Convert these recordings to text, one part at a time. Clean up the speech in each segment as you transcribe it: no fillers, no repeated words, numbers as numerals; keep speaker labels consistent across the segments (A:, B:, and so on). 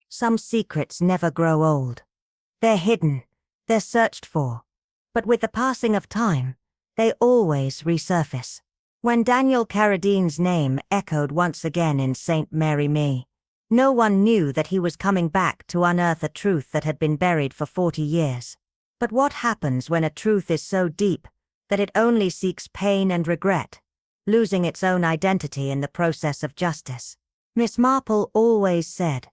A: Some secrets never grow old. They're hidden, they're searched for. But with the passing of time, they always resurface. When Daniel Carradine's name echoed once again in St. Mary Me, no one knew that he was coming back to unearth a truth that had been buried for 40 years. But what happens when a truth is so deep that it only seeks pain and regret, losing its own identity in the process of justice? Miss Marple always said,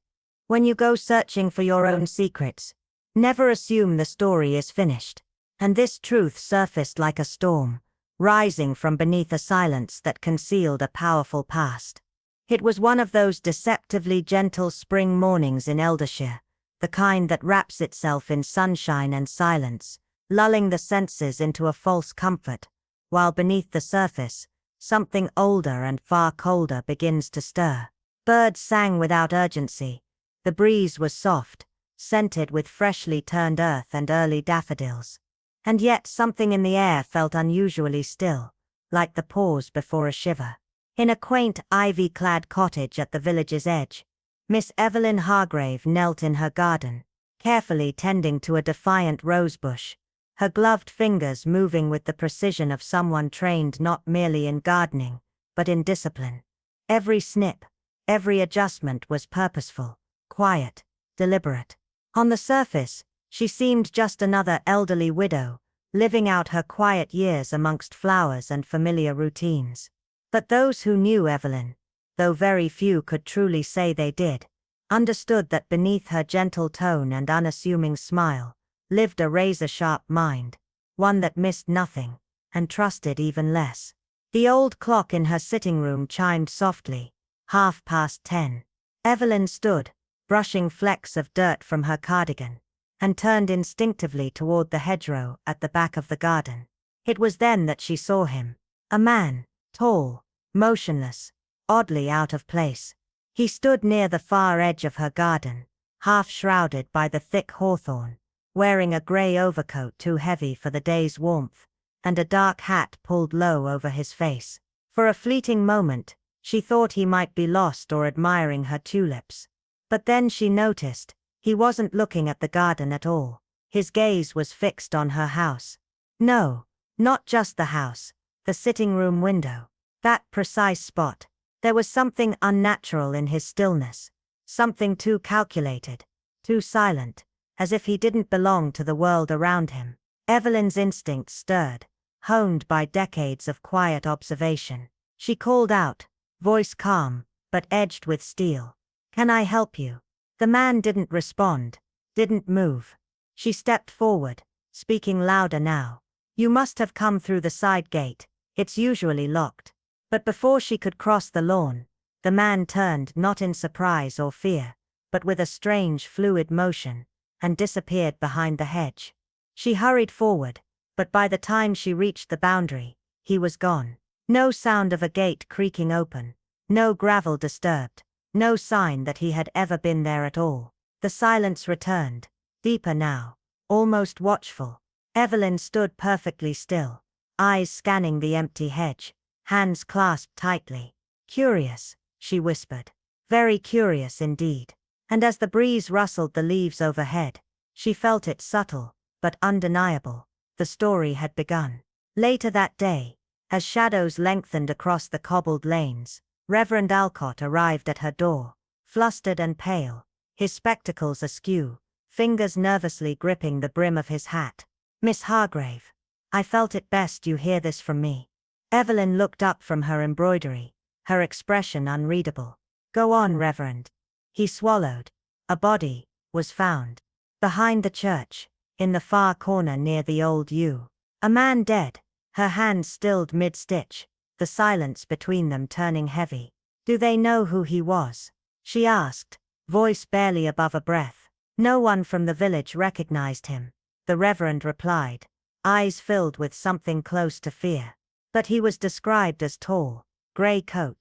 A: when you go searching for your own secrets, never assume the story is finished. And this truth surfaced like a storm, rising from beneath a silence that concealed a powerful past. It was one of those deceptively gentle spring mornings in Eldershire, the kind that wraps itself in sunshine and silence, lulling the senses into a false comfort, while beneath the surface, something older and far colder begins to stir. Birds sang without urgency. The breeze was soft, scented with freshly turned earth and early daffodils. And yet something in the air felt unusually still, like the pause before a shiver. In a quaint ivy-clad cottage at the village's edge, Miss Evelyn Hargrave knelt in her garden, carefully tending to a defiant rosebush, her gloved fingers moving with the precision of someone trained not merely in gardening, but in discipline. Every snip, every adjustment was purposeful, quiet, deliberate. On the surface, she seemed just another elderly widow, living out her quiet years amongst flowers and familiar routines. But those who knew Evelyn, though very few could truly say they did, understood that beneath her gentle tone and unassuming smile, lived a razor-sharp mind, one that missed nothing, and trusted even less. The old clock in her sitting room chimed softly, 10:30. Evelyn stood, brushing flecks of dirt from her cardigan, and turned instinctively toward the hedgerow at the back of the garden. It was then that she saw him. A man, tall, motionless, oddly out of place. He stood near the far edge of her garden, half shrouded by the thick hawthorn, wearing a grey overcoat too heavy for the day's warmth, and a dark hat pulled low over his face. For a fleeting moment, she thought he might be lost or admiring her tulips. But then she noticed, he wasn't looking at the garden at all. His gaze was fixed on her house. No, not just the house, the sitting room window. That precise spot. There was something unnatural in his stillness, something too calculated, too silent, as if he didn't belong to the world around him. Evelyn's instincts stirred, honed by decades of quiet observation. She called out, voice calm, but edged with steel. "Can I help you?" The man didn't respond, didn't move. She stepped forward, speaking louder now. "You must have come through the side gate, it's usually locked." But before she could cross the lawn, the man turned not in surprise or fear, but with a strange fluid motion, and disappeared behind the hedge. She hurried forward, but by the time she reached the boundary, he was gone. No sound of a gate creaking open, no gravel disturbed, no sign that he had ever been there at all. The silence returned, deeper now, almost watchful. Evelyn stood perfectly still, eyes scanning the empty hedge, hands clasped tightly. "Curious," she whispered. "Very curious indeed." And as the breeze rustled the leaves overhead, she felt it subtle, but undeniable. The story had begun. Later that day, as shadows lengthened across the cobbled lanes, Reverend Alcott arrived at her door, flustered and pale, his spectacles askew, fingers nervously gripping the brim of his hat. "Miss Hargrave, I felt it best you hear this from me." Evelyn looked up from her embroidery, her expression unreadable. "Go on, Reverend." He swallowed. A body was found. Behind the church, in the far corner near the old yew. A man dead, her hands stilled mid-stitch, the silence between them turning heavy. "Do they know who he was?" she asked, voice barely above a breath. No one from the village recognized him, the Reverend replied, eyes filled with something close to fear. But he was described as tall, grey coat,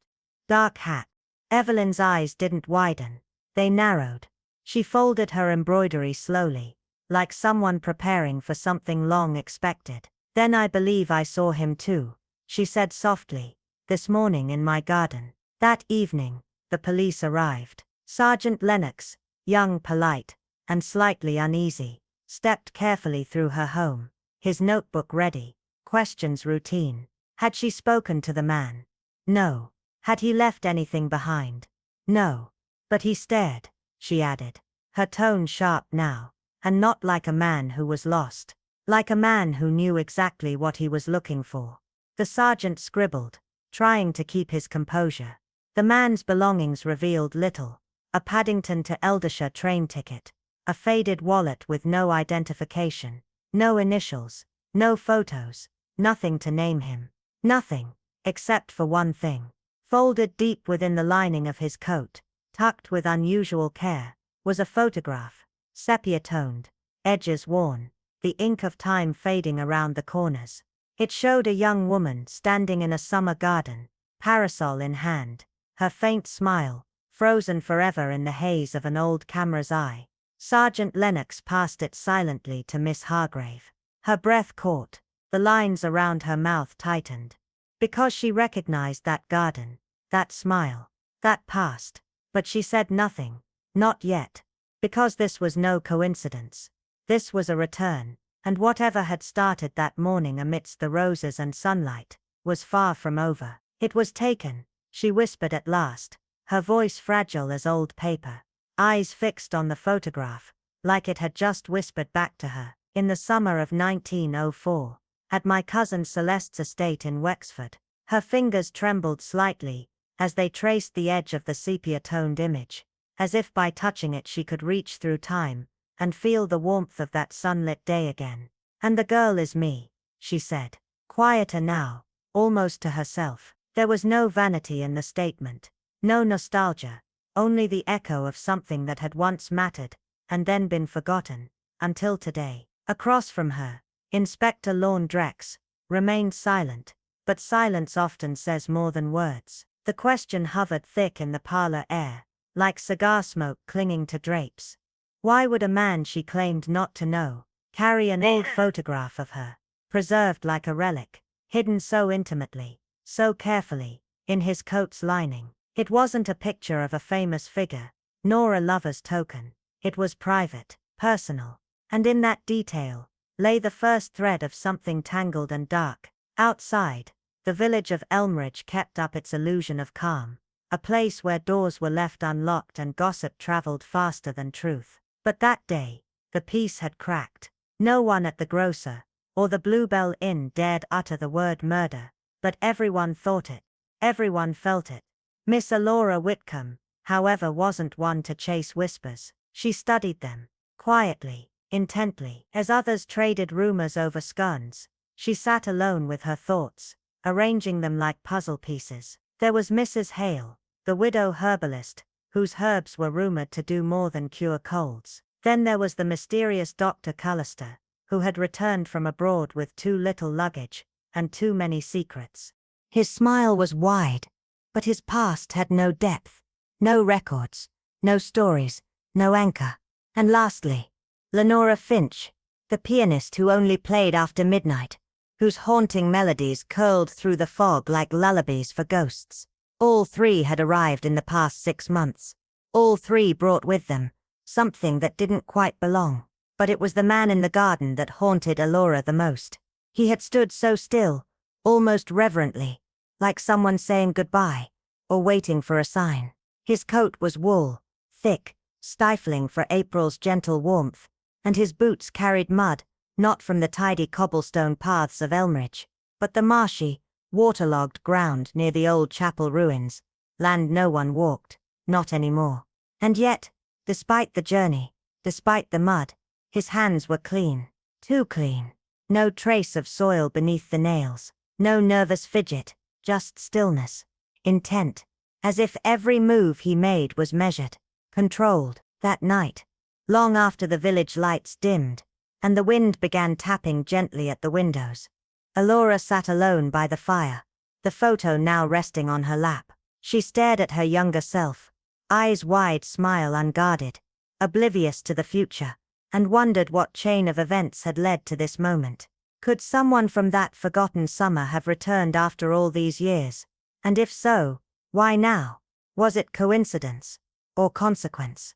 A: dark hat. Evelyn's eyes didn't widen, they narrowed. She folded her embroidery slowly, like someone preparing for something long expected. "Then I believe I saw him too," she said softly, "this morning in my garden." That evening, the police arrived. Sergeant Lennox, young, polite, and slightly uneasy, stepped carefully through her home, his notebook ready, questions routine. Had she spoken to the man? No. Had he left anything behind? No. But he stared, she added, her tone sharp now, and not like a man who was lost, like a man who knew exactly what he was looking for. The sergeant scribbled, trying to keep his composure. The man's belongings revealed little: a Paddington to Eldershire train ticket, a faded wallet with no identification, no initials, no photos, nothing to name him. Nothing, except for one thing. Folded deep within the lining of his coat, tucked with unusual care, was a photograph, sepia-toned, edges worn, the ink of time fading around the corners. It showed a young woman standing in a summer garden, parasol in hand, her faint smile, frozen forever in the haze of an old camera's eye. Sergeant Lennox passed it silently to Miss Hargrave. Her breath caught, the lines around her mouth tightened. Because she recognized that garden, that smile, that past. But she said nothing, not yet. Because this was no coincidence. This was a return, and whatever had started that morning amidst the roses and sunlight, was far from over. It was taken, she whispered at last, her voice fragile as old paper, eyes fixed on the photograph, like it had just whispered back to her, in the summer of 1904, at my cousin Celeste's estate in Wexford. Her fingers trembled slightly, as they traced the edge of the sepia-toned image, as if by touching it she could reach through time, and feel the warmth of that sunlit day again. "And the girl is me," she said, quieter now, almost to herself. There was no vanity in the statement, no nostalgia, only the echo of something that had once mattered, and then been forgotten, until today. Across from her, Inspector Lorne Drex remained silent, but silence often says more than words. The question hovered thick in the parlor air, like cigar smoke clinging to drapes. Why would a man she claimed not to know carry an old photograph of her, preserved like a relic, hidden so intimately, so carefully, in his coat's lining? It wasn't a picture of a famous figure, nor a lover's token. It was private, personal, and in that detail lay the first thread of something tangled and dark. Outside, the village of Elmridge kept up its illusion of calm, a place where doors were left unlocked and gossip traveled faster than truth. But that day, the peace had cracked. No one at the grocer, or the Bluebell Inn dared utter the word murder, but everyone thought it, everyone felt it. Miss Alora Whitcomb, however, wasn't one to chase whispers. She studied them, quietly, intently. As others traded rumors over scones, she sat alone with her thoughts, arranging them like puzzle pieces. There was Mrs. Hale, the widow herbalist, whose herbs were rumored to do more than cure colds. Then there was the mysterious Dr. Cullister, who had returned from abroad with too little luggage, and too many secrets. His smile was wide, but his past had no depth, no records, no stories, no anchor. And lastly, Lenora Finch, the pianist who only played after midnight, whose haunting melodies curled through the fog like lullabies for ghosts. All three had arrived in the past 6 months. All three brought with them something that didn't quite belong. But it was the man in the garden that haunted Alora the most. He had stood so still, almost reverently, like someone saying goodbye, or waiting for a sign. His coat was wool, thick, stifling for April's gentle warmth, and his boots carried mud, not from the tidy cobblestone paths of Elmridge, but the marshy, waterlogged ground near the old chapel ruins, land no one walked, not anymore. And yet, despite the journey, despite the mud, his hands were clean, too clean. No trace of soil beneath the nails, no nervous fidget, just stillness, intent, as if every move he made was measured, controlled. That night, long after the village lights dimmed, and the wind began tapping gently at the windows, Alora sat alone by the fire, the photo now resting on her lap. She stared at her younger self, eyes wide, smile unguarded, oblivious to the future, and wondered what chain of events had led to this moment. Could someone from that forgotten summer have returned after all these years? And if so, why now? Was it coincidence? Or consequence?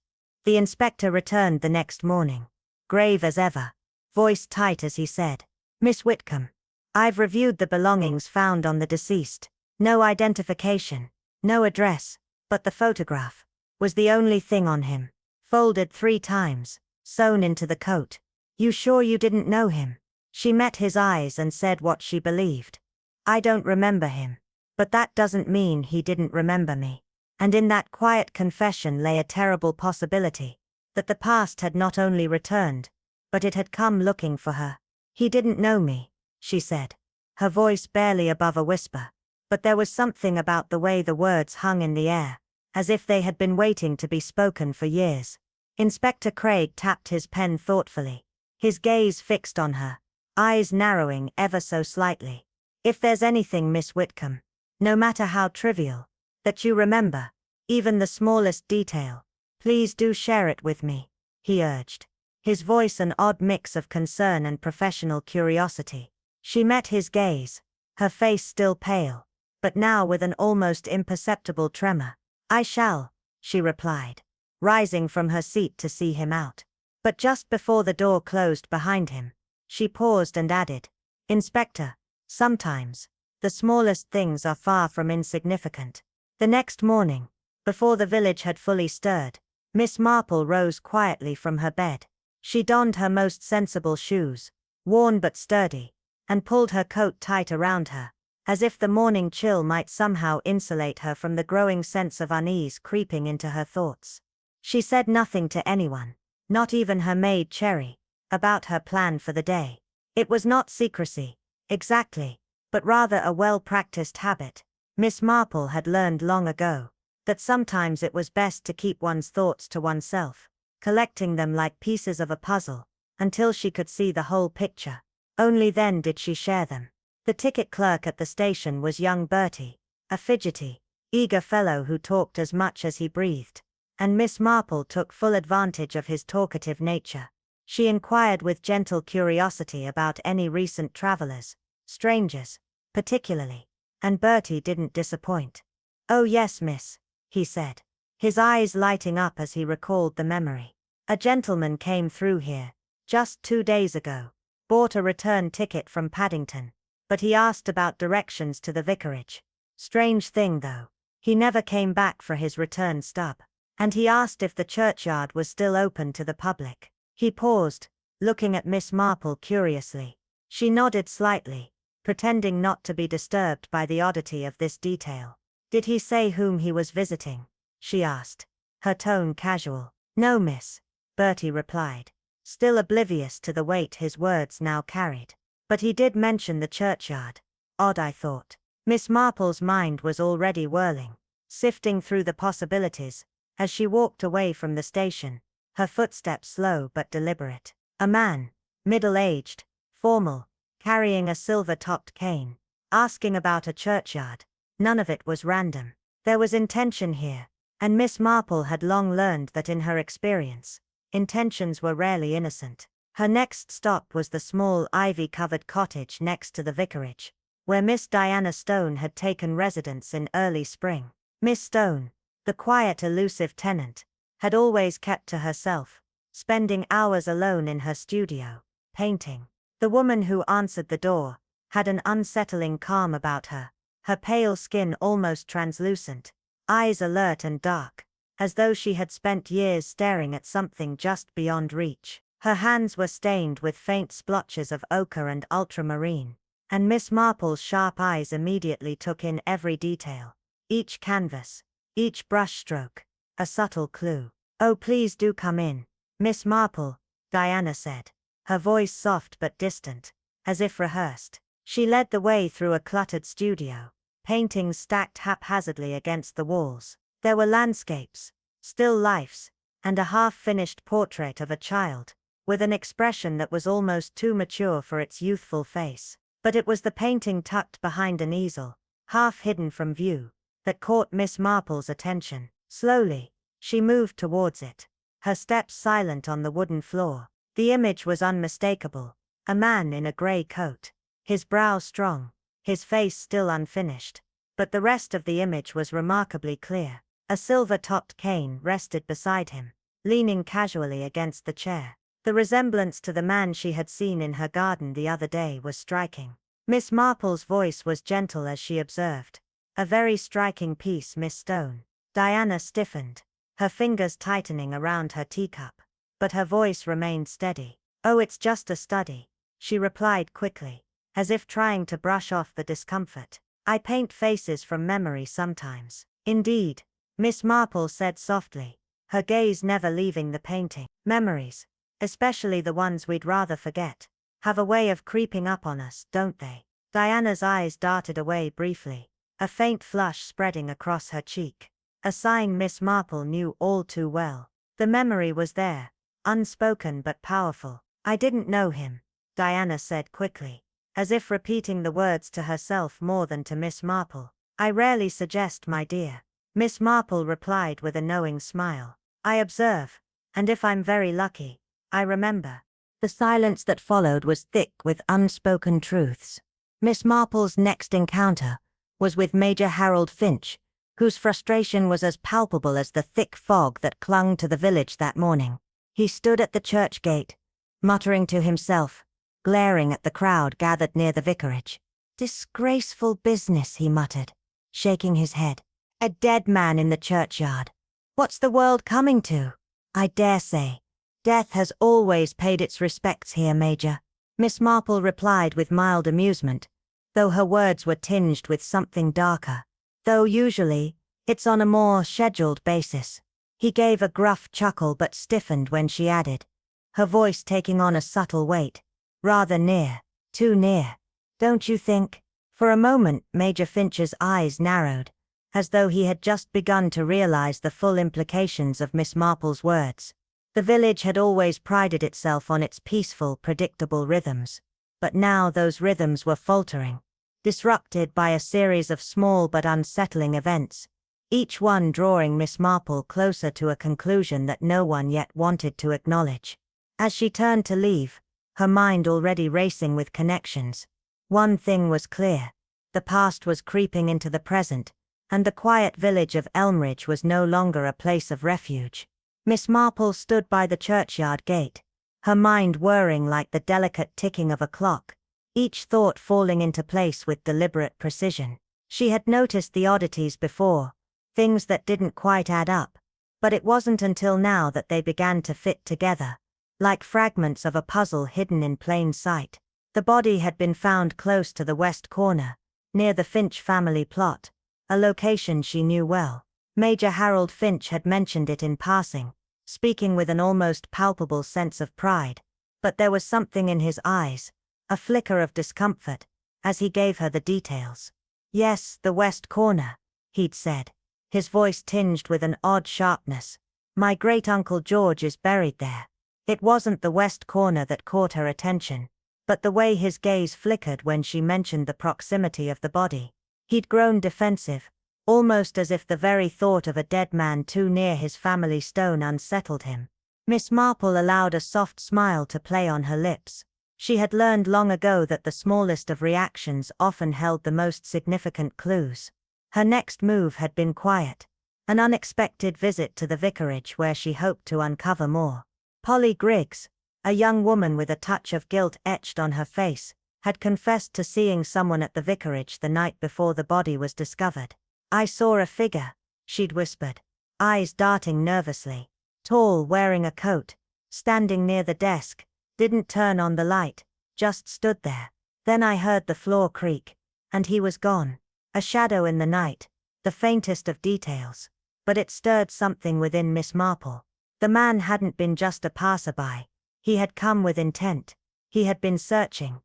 A: The inspector returned the next morning, grave as ever, voice tight as he said, "Miss Whitcomb, I've reviewed the belongings found on the deceased. No identification, no address, but the photograph was the only thing on him, folded 3 times, sewn into the coat. You sure you didn't know him?" She met his eyes and said what she believed. "I don't remember him. But that doesn't mean he didn't remember me." And in that quiet confession lay a terrible possibility that the past had not only returned, but it had come looking for her. "He didn't know me," she said, her voice barely above a whisper. But there was something about the way the words hung in the air, as if they had been waiting to be spoken for years. Inspector Craig tapped his pen thoughtfully, his gaze fixed on her, eyes narrowing ever so slightly. "If there's anything, Miss Whitcomb, no matter how trivial, that you remember, even the smallest detail, please do share it with me," he urged, his voice an odd mix of concern and professional curiosity. She met his gaze, her face still pale, but now with an almost imperceptible tremor. "I shall," she replied, rising from her seat to see him out. But just before the door closed behind him, she paused and added, "Inspector, sometimes the smallest things are far from insignificant." The next morning, before the village had fully stirred, Miss Marple rose quietly from her bed. She donned her most sensible shoes, worn but sturdy, and pulled her coat tight around her, as if the morning chill might somehow insulate her from the growing sense of unease creeping into her thoughts. She said nothing to anyone, not even her maid Cherry, about her plan for the day. It was not secrecy, exactly, but rather a well-practiced habit. Miss Marple had learned long ago that sometimes it was best to keep one's thoughts to oneself, collecting them like pieces of a puzzle, until she could see the whole picture. Only then did she share them. The ticket clerk at the station was young Bertie, a fidgety, eager fellow who talked as much as he breathed, and Miss Marple took full advantage of his talkative nature. She inquired with gentle curiosity about any recent travelers, strangers, particularly, and Bertie didn't disappoint. "Oh yes, miss," he said, his eyes lighting up as he recalled the memory. "A gentleman came through here, just 2 days ago, bought a return ticket from Paddington, but he asked about directions to the vicarage. Strange thing though, he never came back for his return stub. And he asked if the churchyard was still open to the public." He paused, looking at Miss Marple curiously. She nodded slightly, pretending not to be disturbed by the oddity of this detail. "Did he say whom he was visiting?" she asked, her tone casual. "No, miss," Bertie replied, still oblivious to the weight his words now carried. "But he did mention the churchyard. Odd, I thought." Miss Marple's mind was already whirling, sifting through the possibilities, as she walked away from the station, her footsteps slow but deliberate. A man, middle-aged, formal, carrying a silver-topped cane, asking about a churchyard. None of it was random. There was intention here, and Miss Marple had long learned that in her experience, intentions were rarely innocent. Her next stop was the small ivy-covered cottage next to the vicarage, where Miss Diana Stone had taken residence in early spring. Miss Stone, the quiet, elusive tenant, had always kept to herself, spending hours alone in her studio, painting. The woman who answered the door had an unsettling calm about her, her pale skin almost translucent, eyes alert and dark, as though she had spent years staring at something just beyond reach. Her hands were stained with faint splotches of ochre and ultramarine, and Miss Marple's sharp eyes immediately took in every detail. Each canvas, each brushstroke, a subtle clue. "Oh, please do come in, Miss Marple," Diana said, her voice soft but distant, as if rehearsed. She led the way through a cluttered studio, paintings stacked haphazardly against the walls. There were landscapes, still lifes, and a half-finished portrait of a child, with an expression that was almost too mature for its youthful face. But it was the painting tucked behind an easel, half hidden from view, that caught Miss Marple's attention. Slowly, she moved towards it, her steps silent on the wooden floor. The image was unmistakable, a man in a grey coat, his brow strong, his face still unfinished, but the rest of the image was remarkably clear. A silver-topped cane rested beside him, leaning casually against the chair. The resemblance to the man she had seen in her garden the other day was striking. Miss Marple's voice was gentle as she observed. "A very striking piece, Miss Stone." Diana stiffened, her fingers tightening around her teacup. But her voice remained steady. "Oh, it's just a study," she replied quickly, as if trying to brush off the discomfort. "I paint faces from memory sometimes." "Indeed," Miss Marple said softly, her gaze never leaving the painting. "Memories, especially the ones we'd rather forget, have a way of creeping up on us, don't they?" Diana's eyes darted away briefly, a faint flush spreading across her cheek. A sign Miss Marple knew all too well. The memory was there, unspoken but powerful. "I didn't know him," Diana said quickly, as if repeating the words to herself more than to Miss Marple. "I rarely suggest, my dear," Miss Marple replied with a knowing smile. "I observe, and if I'm very lucky, I remember." The silence that followed was thick with unspoken truths. Miss Marple's next encounter was with Major Harold Finch, whose frustration was as palpable as the thick fog that clung to the village that morning. He stood at the church gate, muttering to himself, glaring at the crowd gathered near the vicarage. "Disgraceful business," he muttered, shaking his head. "A dead man in the churchyard. What's the world coming to? I dare say death has always paid its respects here, Major," Miss Marple replied with mild amusement, though her words were tinged with something darker. "Though usually, it's on a more scheduled basis." He gave a gruff chuckle but stiffened when she added, her voice taking on a subtle weight. "Rather near. Too near, don't you think?" For a moment Major Finch's eyes narrowed, as though he had just begun to realize the full implications of Miss Marple's words. The village had always prided itself on its peaceful, predictable rhythms, but now those rhythms were faltering, disrupted by a series of small but unsettling events, each one drawing Miss Marple closer to a conclusion that no one yet wanted to acknowledge. As she turned to leave, her mind already racing with connections, one thing was clear: the past was creeping into the present, and the quiet village of Elmridge was no longer a place of refuge. Miss Marple stood by the churchyard gate, her mind whirring like the delicate ticking of a clock, each thought falling into place with deliberate precision. She had noticed the oddities before, things that didn't quite add up, but it wasn't until now that they began to fit together, like fragments of a puzzle hidden in plain sight. The body had been found close to the west corner, near the Finch family plot, a location she knew well. Major Harold Finch had mentioned it in passing, speaking with an almost palpable sense of pride, but there was something in his eyes, a flicker of discomfort, as he gave her the details. "Yes, the west corner," he'd said, his voice tinged with an odd sharpness. "My great-uncle George is buried there." It wasn't the west corner that caught her attention, but the way his gaze flickered when she mentioned the proximity of the body. He'd grown defensive, almost as if the very thought of a dead man too near his family stone unsettled him. Miss Marple allowed a soft smile to play on her lips. She had learned long ago that the smallest of reactions often held the most significant clues. Her next move had been quiet, an unexpected visit to the vicarage where she hoped to uncover more. Polly Griggs, a young woman with a touch of guilt etched on her face, had confessed to seeing someone at the vicarage the night before the body was discovered. "I saw a figure," she'd whispered, eyes darting nervously. "Tall, wearing a coat, standing near the desk, didn't turn on the light, just stood there. Then I heard the floor creak, and he was gone. A shadow in the night, the faintest of details, but it stirred something within Miss Marple. The man hadn't been just a passerby. He had come with intent. He had been searching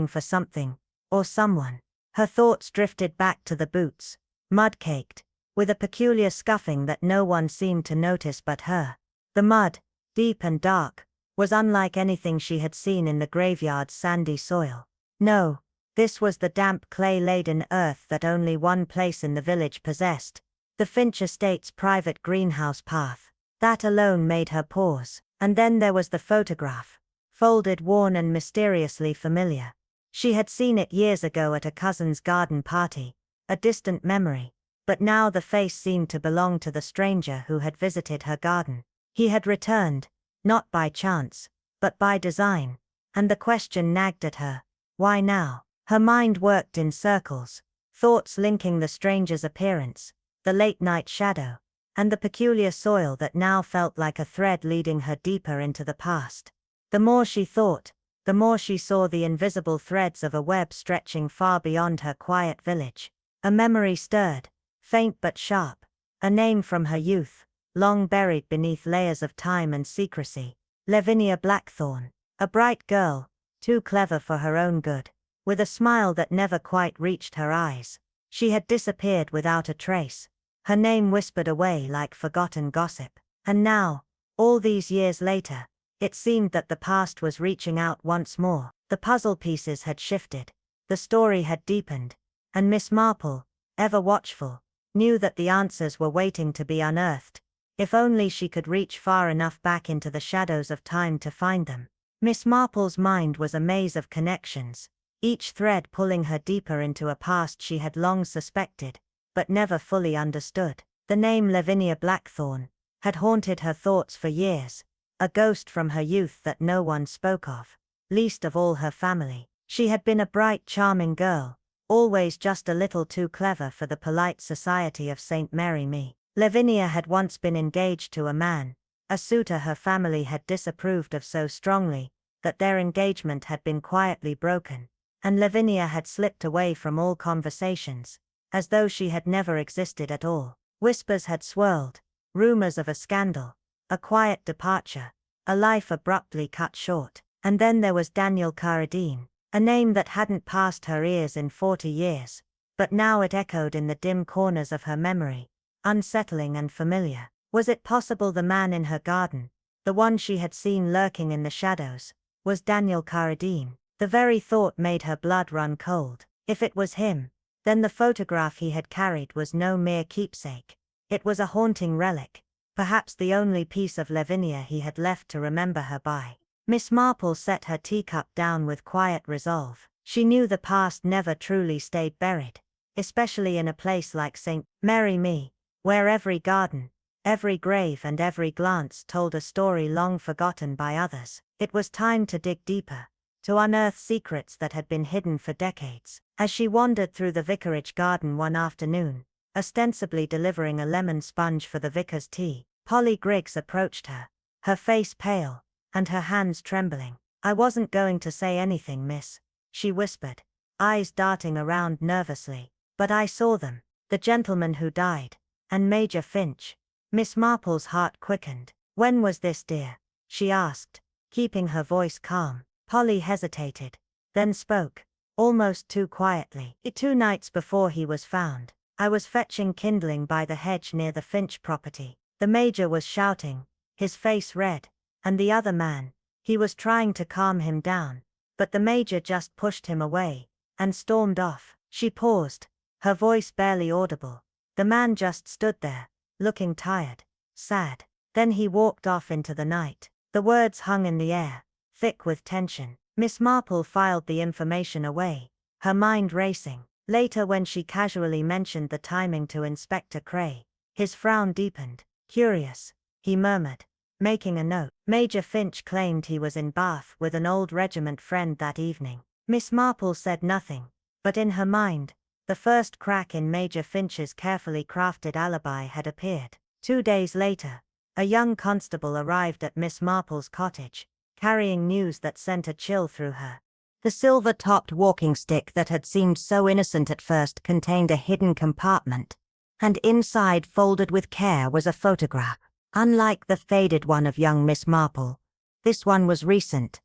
A: for something, or someone." Her thoughts drifted back to the boots, mud-caked, with a peculiar scuffing that no one seemed to notice but her. The mud, deep and dark, was unlike anything she had seen in the graveyard's sandy soil. No, this was the damp clay-laden earth that only one place in the village possessed, the Finch estate's private greenhouse path. That alone made her pause. And then there was the photograph, folded, worn and mysteriously familiar. She had seen it years ago at a cousin's garden party, a distant memory, but now the face seemed to belong to the stranger who had visited her garden. He had returned, not by chance, but by design, and the question nagged at her, why now? Her mind worked in circles, thoughts linking the stranger's appearance, the late-night shadow, and the peculiar soil that now felt like a thread leading her deeper into the past. The more she thought, the more she saw the invisible threads of a web stretching far beyond her quiet village. A memory stirred, faint but sharp, a name from her youth, long buried beneath layers of time and secrecy. Lavinia Blackthorne, a bright girl, too clever for her own good, with a smile that never quite reached her eyes. She had disappeared without a trace, her name whispered away like forgotten gossip. And now, all these years later, it seemed that the past was reaching out once more. The puzzle pieces had shifted, the story had deepened, and Miss Marple, ever watchful, knew that the answers were waiting to be unearthed, if only she could reach far enough back into the shadows of time to find them. Miss Marple's mind was a maze of connections, each thread pulling her deeper into a past she had long suspected, but never fully understood. The name Lavinia Blackthorne had haunted her thoughts for years, a ghost from her youth that no one spoke of, least of all her family. She had been a bright, charming girl, always just a little too clever for the polite society of St. Mary Me. Lavinia had once been engaged to a man, a suitor her family had disapproved of so strongly that their engagement had been quietly broken, and Lavinia had slipped away from all conversations, as though she had never existed at all. Whispers had swirled, rumors of a scandal, a quiet departure, a life abruptly cut short. And then there was Daniel Carradine, a name that hadn't passed her ears in 40 years, but now it echoed in the dim corners of her memory, unsettling and familiar. Was it possible the man in her garden, the one she had seen lurking in the shadows, was Daniel Carradine? The very thought made her blood run cold. If it was him, then the photograph he had carried was no mere keepsake. It was a haunting relic, perhaps the only piece of Lavinia he had left to remember her by. Miss Marple set her teacup down with quiet resolve. She knew the past never truly stayed buried, especially in a place like St. Mary Me, where every garden, every grave and every glance told a story long forgotten by others. It was time to dig deeper, to unearth secrets that had been hidden for decades. As she wandered through the vicarage garden one afternoon, ostensibly delivering a lemon sponge for the vicar's tea, Polly Griggs approached her, her face pale, and her hands trembling. "I wasn't going to say anything, miss," she whispered, eyes darting around nervously, "but I saw them, the gentleman who died, and Major Finch." Miss Marple's heart quickened. "When was this, dear?" she asked, keeping her voice calm. Polly hesitated, then spoke, almost too quietly. "2 nights before he was found. I was fetching kindling by the hedge near the Finch property. The Major was shouting, his face red, and the other man, he was trying to calm him down, but the Major just pushed him away, and stormed off." She paused, her voice barely audible. "The man just stood there, looking tired, sad. Then he walked off into the night." The words hung in the air, thick with tension. Miss Marple filed the information away, her mind racing. Later, when she casually mentioned the timing to Inspector Cray, his frown deepened. "Curious," he murmured, making a note. "Major Finch claimed he was in Bath with an old regiment friend that evening." Miss Marple said nothing, but in her mind, the first crack in Major Finch's carefully crafted alibi had appeared. 2 days later, a young constable arrived at Miss Marple's cottage, carrying news that sent a chill through her. The silver-topped walking stick that had seemed so innocent at first contained a hidden compartment, and inside, folded with care, was a photograph. Unlike the faded one of young Miss Marple, this one was recent.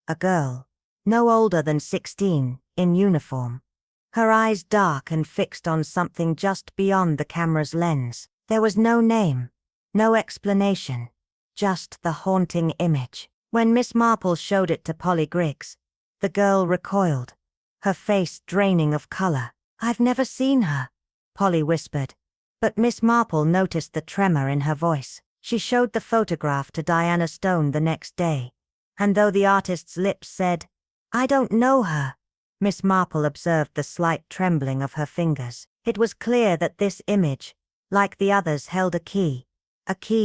A: A girl, no older than 16, in uniform. Her eyes dark and fixed on something just beyond the camera's lens. There was no name, no explanation, just the haunting image. When Miss Marple showed it to Polly Griggs, the girl recoiled, her face draining of color. "I've never seen her," Polly whispered, but Miss Marple noticed the tremor in her voice. She showed the photograph to Diana Stone the next day, and though the artist's lips said, "I don't know her," Miss Marple observed the slight trembling of her fingers. It was clear that this image, like the others, held a key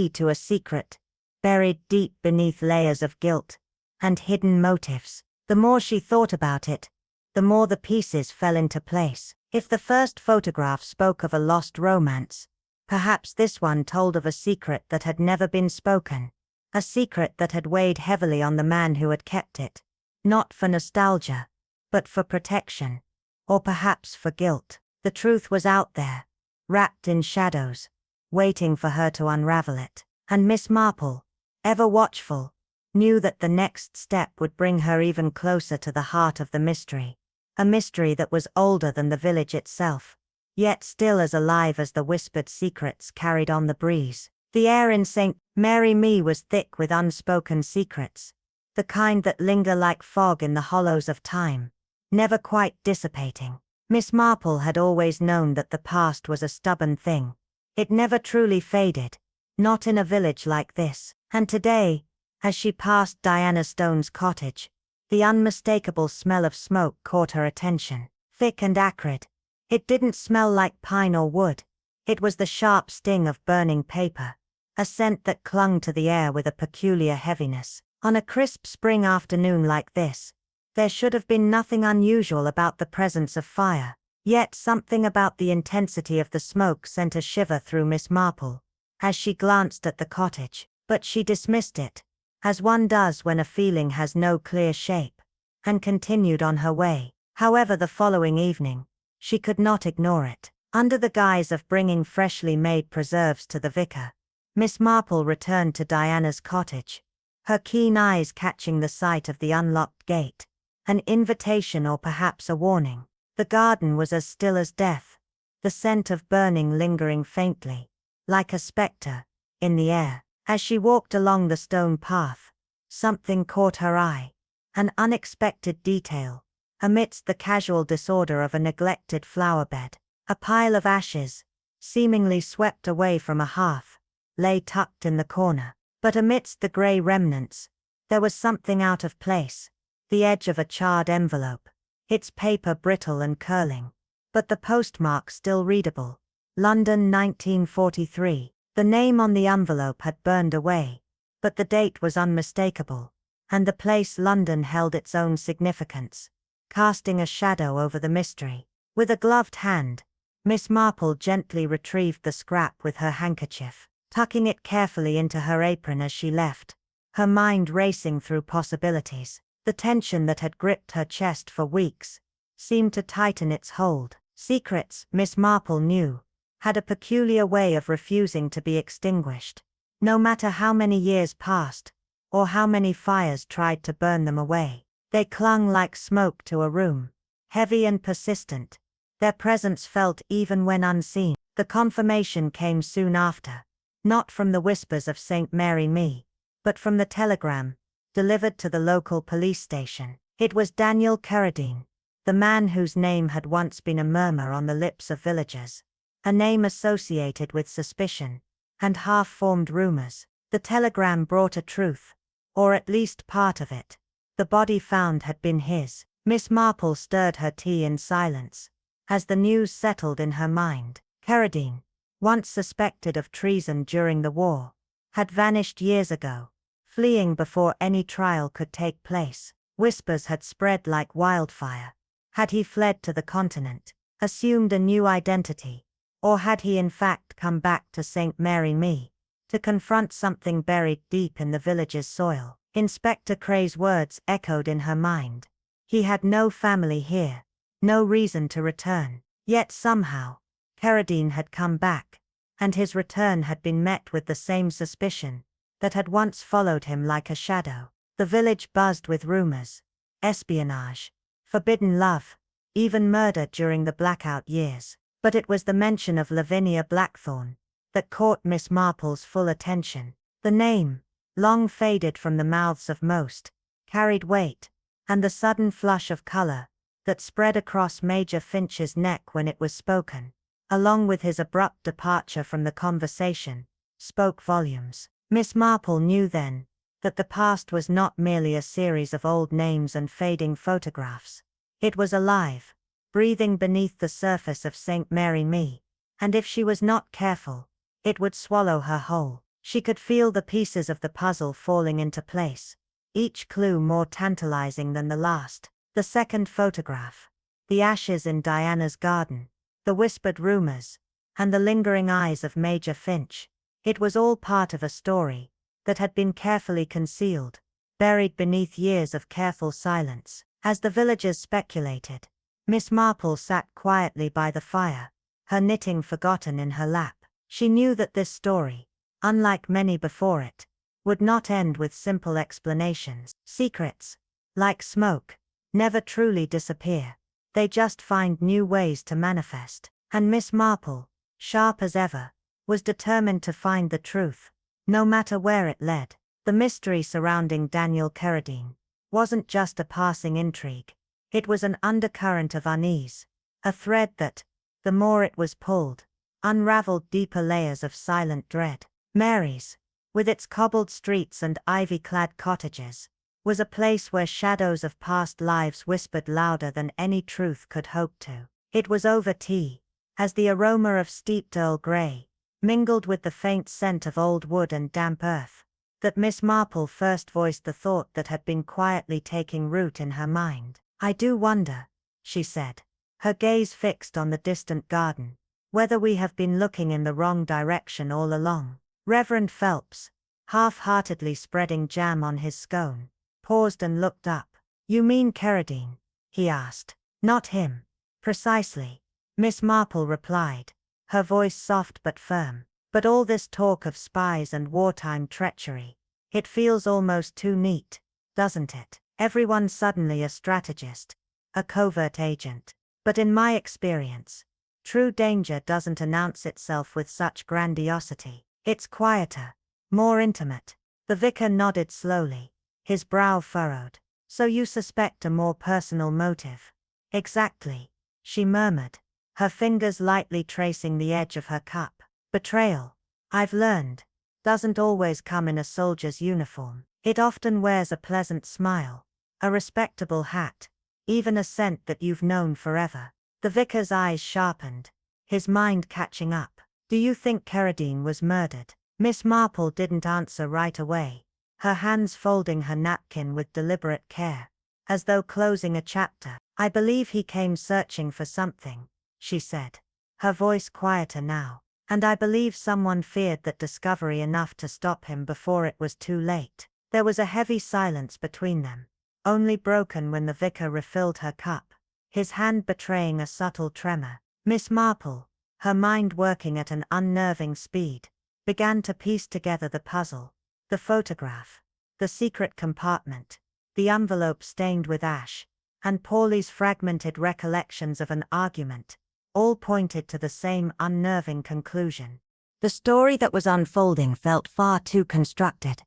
A: to a secret, buried deep beneath layers of guilt and hidden motives. The more she thought about it, the more the pieces fell into place. If the first photograph spoke of a lost romance, perhaps this one told of a secret that had never been spoken. A secret that had weighed heavily on the man who had kept it, not for nostalgia, but for protection, or perhaps for guilt. The truth was out there, wrapped in shadows, waiting for her to unravel it. And Miss Marple, ever watchful, knew that the next step would bring her even closer to the heart of the mystery. A mystery that was older than the village itself, yet still as alive as the whispered secrets carried on the breeze. The air in St. Mary Me was thick with unspoken secrets, the kind that linger like fog in the hollows of time, never quite dissipating. Miss Marple had always known that the past was a stubborn thing. It never truly faded, not in a village like this. And today, as she passed Diana Stone's cottage, the unmistakable smell of smoke caught her attention. Thick and acrid, it didn't smell like pine or wood. It was the sharp sting of burning paper, a scent that clung to the air with a peculiar heaviness. On a crisp spring afternoon like this, there should have been nothing unusual about the presence of fire. Yet something about the intensity of the smoke sent a shiver through Miss Marple, as she glanced at the cottage. But she dismissed it, as one does when a feeling has no clear shape, and continued on her way. However, the following evening, she could not ignore it. Under the guise of bringing freshly made preserves to the vicar, Miss Marple returned to Diana's cottage, her keen eyes catching the sight of the unlocked gate, an invitation or perhaps a warning. The garden was as still as death, the scent of burning lingering faintly, like a spectre, in the air. As she walked along the stone path, something caught her eye, an unexpected detail. Amidst the casual disorder of a neglected flower bed, a pile of ashes, seemingly swept away from a hearth, lay tucked in the corner. But amidst the grey remnants, there was something out of place, the edge of a charred envelope, its paper brittle and curling, but the postmark still readable. London 1943. The name on the envelope had burned away, but the date was unmistakable, and the place London held its own significance, casting a shadow over the mystery. With a gloved hand, Miss Marple gently retrieved the scrap with her handkerchief, tucking it carefully into her apron as she left, her mind racing through possibilities. The tension that had gripped her chest for weeks seemed to tighten its hold. Secrets, Miss Marple knew, had a peculiar way of refusing to be extinguished, no matter how many years passed, or how many fires tried to burn them away. They clung like smoke to a room, heavy and persistent, their presence felt even when unseen. The confirmation came soon after, not from the whispers of St. Mary Me, but from the telegram, delivered to the local police station. It was Daniel Carradine, the man whose name had once been a murmur on the lips of villagers, a name associated with suspicion and half-formed rumors. The telegram brought a truth, or at least part of it. The body found had been his. Miss Marple stirred her tea in silence, as the news settled in her mind. Carradine, once suspected of treason during the war, had vanished years ago, fleeing before any trial could take place. Whispers had spread like wildfire. Had he fled to the continent, assumed a new identity, or had he in fact come back to St. Mary Me, to confront something buried deep in the village's soil? Inspector Cray's words echoed in her mind. He had no family here, no reason to return. Yet somehow, Carradine had come back, and his return had been met with the same suspicion that had once followed him like a shadow. The village buzzed with rumors, espionage, forbidden love, even murder during the blackout years. But it was the mention of Lavinia Blackthorne that caught Miss Marple's full attention. The name, long faded from the mouths of most, carried weight, and the sudden flush of color that spread across Major Finch's neck when it was spoken, along with his abrupt departure from the conversation, spoke volumes. Miss Marple knew then that the past was not merely a series of old names and fading photographs. It was alive, breathing beneath the surface of St. Mary Me, and if she was not careful, it would swallow her whole. She could feel the pieces of the puzzle falling into place, each clue more tantalizing than the last. The second photograph, the ashes in Diana's garden, the whispered rumors, and the lingering eyes of Major Finch. It was all part of a story that had been carefully concealed, buried beneath years of careful silence. As the villagers speculated, Miss Marple sat quietly by the fire, her knitting forgotten in her lap. She knew that this story, unlike many before it, would not end with simple explanations. Secrets, like smoke, never truly disappear. They just find new ways to manifest. And Miss Marple, sharp as ever, was determined to find the truth, no matter where it led. The mystery surrounding Daniel Carradine wasn't just a passing intrigue. It was an undercurrent of unease, a thread that, the more it was pulled, unraveled deeper layers of silent dread. Mary's, with its cobbled streets and ivy-clad cottages, was a place where shadows of past lives whispered louder than any truth could hope to. It was over tea, as the aroma of steeped Earl Grey mingled with the faint scent of old wood and damp earth, that Miss Marple first voiced the thought that had been quietly taking root in her mind. "I do wonder," she said, her gaze fixed on the distant garden, "whether we have been looking in the wrong direction all along." Reverend Phelps, half-heartedly spreading jam on his scone, paused and looked up. "You mean Carradine?" he asked. "Not him." "Precisely," Miss Marple replied, her voice soft but firm. "But all this talk of spies and wartime treachery, it feels almost too neat, doesn't it? Everyone's suddenly a strategist, a covert agent. But in my experience, true danger doesn't announce itself with such grandiosity. It's quieter, more intimate." The vicar nodded slowly, his brow furrowed. "So you suspect a more personal motive?" "Exactly," she murmured, her fingers lightly tracing the edge of her cup. "Betrayal, I've learned, doesn't always come in a soldier's uniform. It often wears a pleasant smile, a respectable hat, even a scent that you've known forever." The vicar's eyes sharpened, his mind catching up. "Do you think Carradine was murdered?" Miss Marple didn't answer right away, her hands folding her napkin with deliberate care, as though closing a chapter. "I believe he came searching for something," she said, her voice quieter now. "And I believe someone feared that discovery enough to stop him before it was too late." There was a heavy silence between them, only broken when the vicar refilled her cup, his hand betraying a subtle tremor. Miss Marple, her mind working at an unnerving speed, began to piece together the puzzle. The photograph, the secret compartment, the envelope stained with ash, and Paulie's fragmented recollections of an argument, all pointed to the same unnerving conclusion. The story that was unfolding felt far too constructed,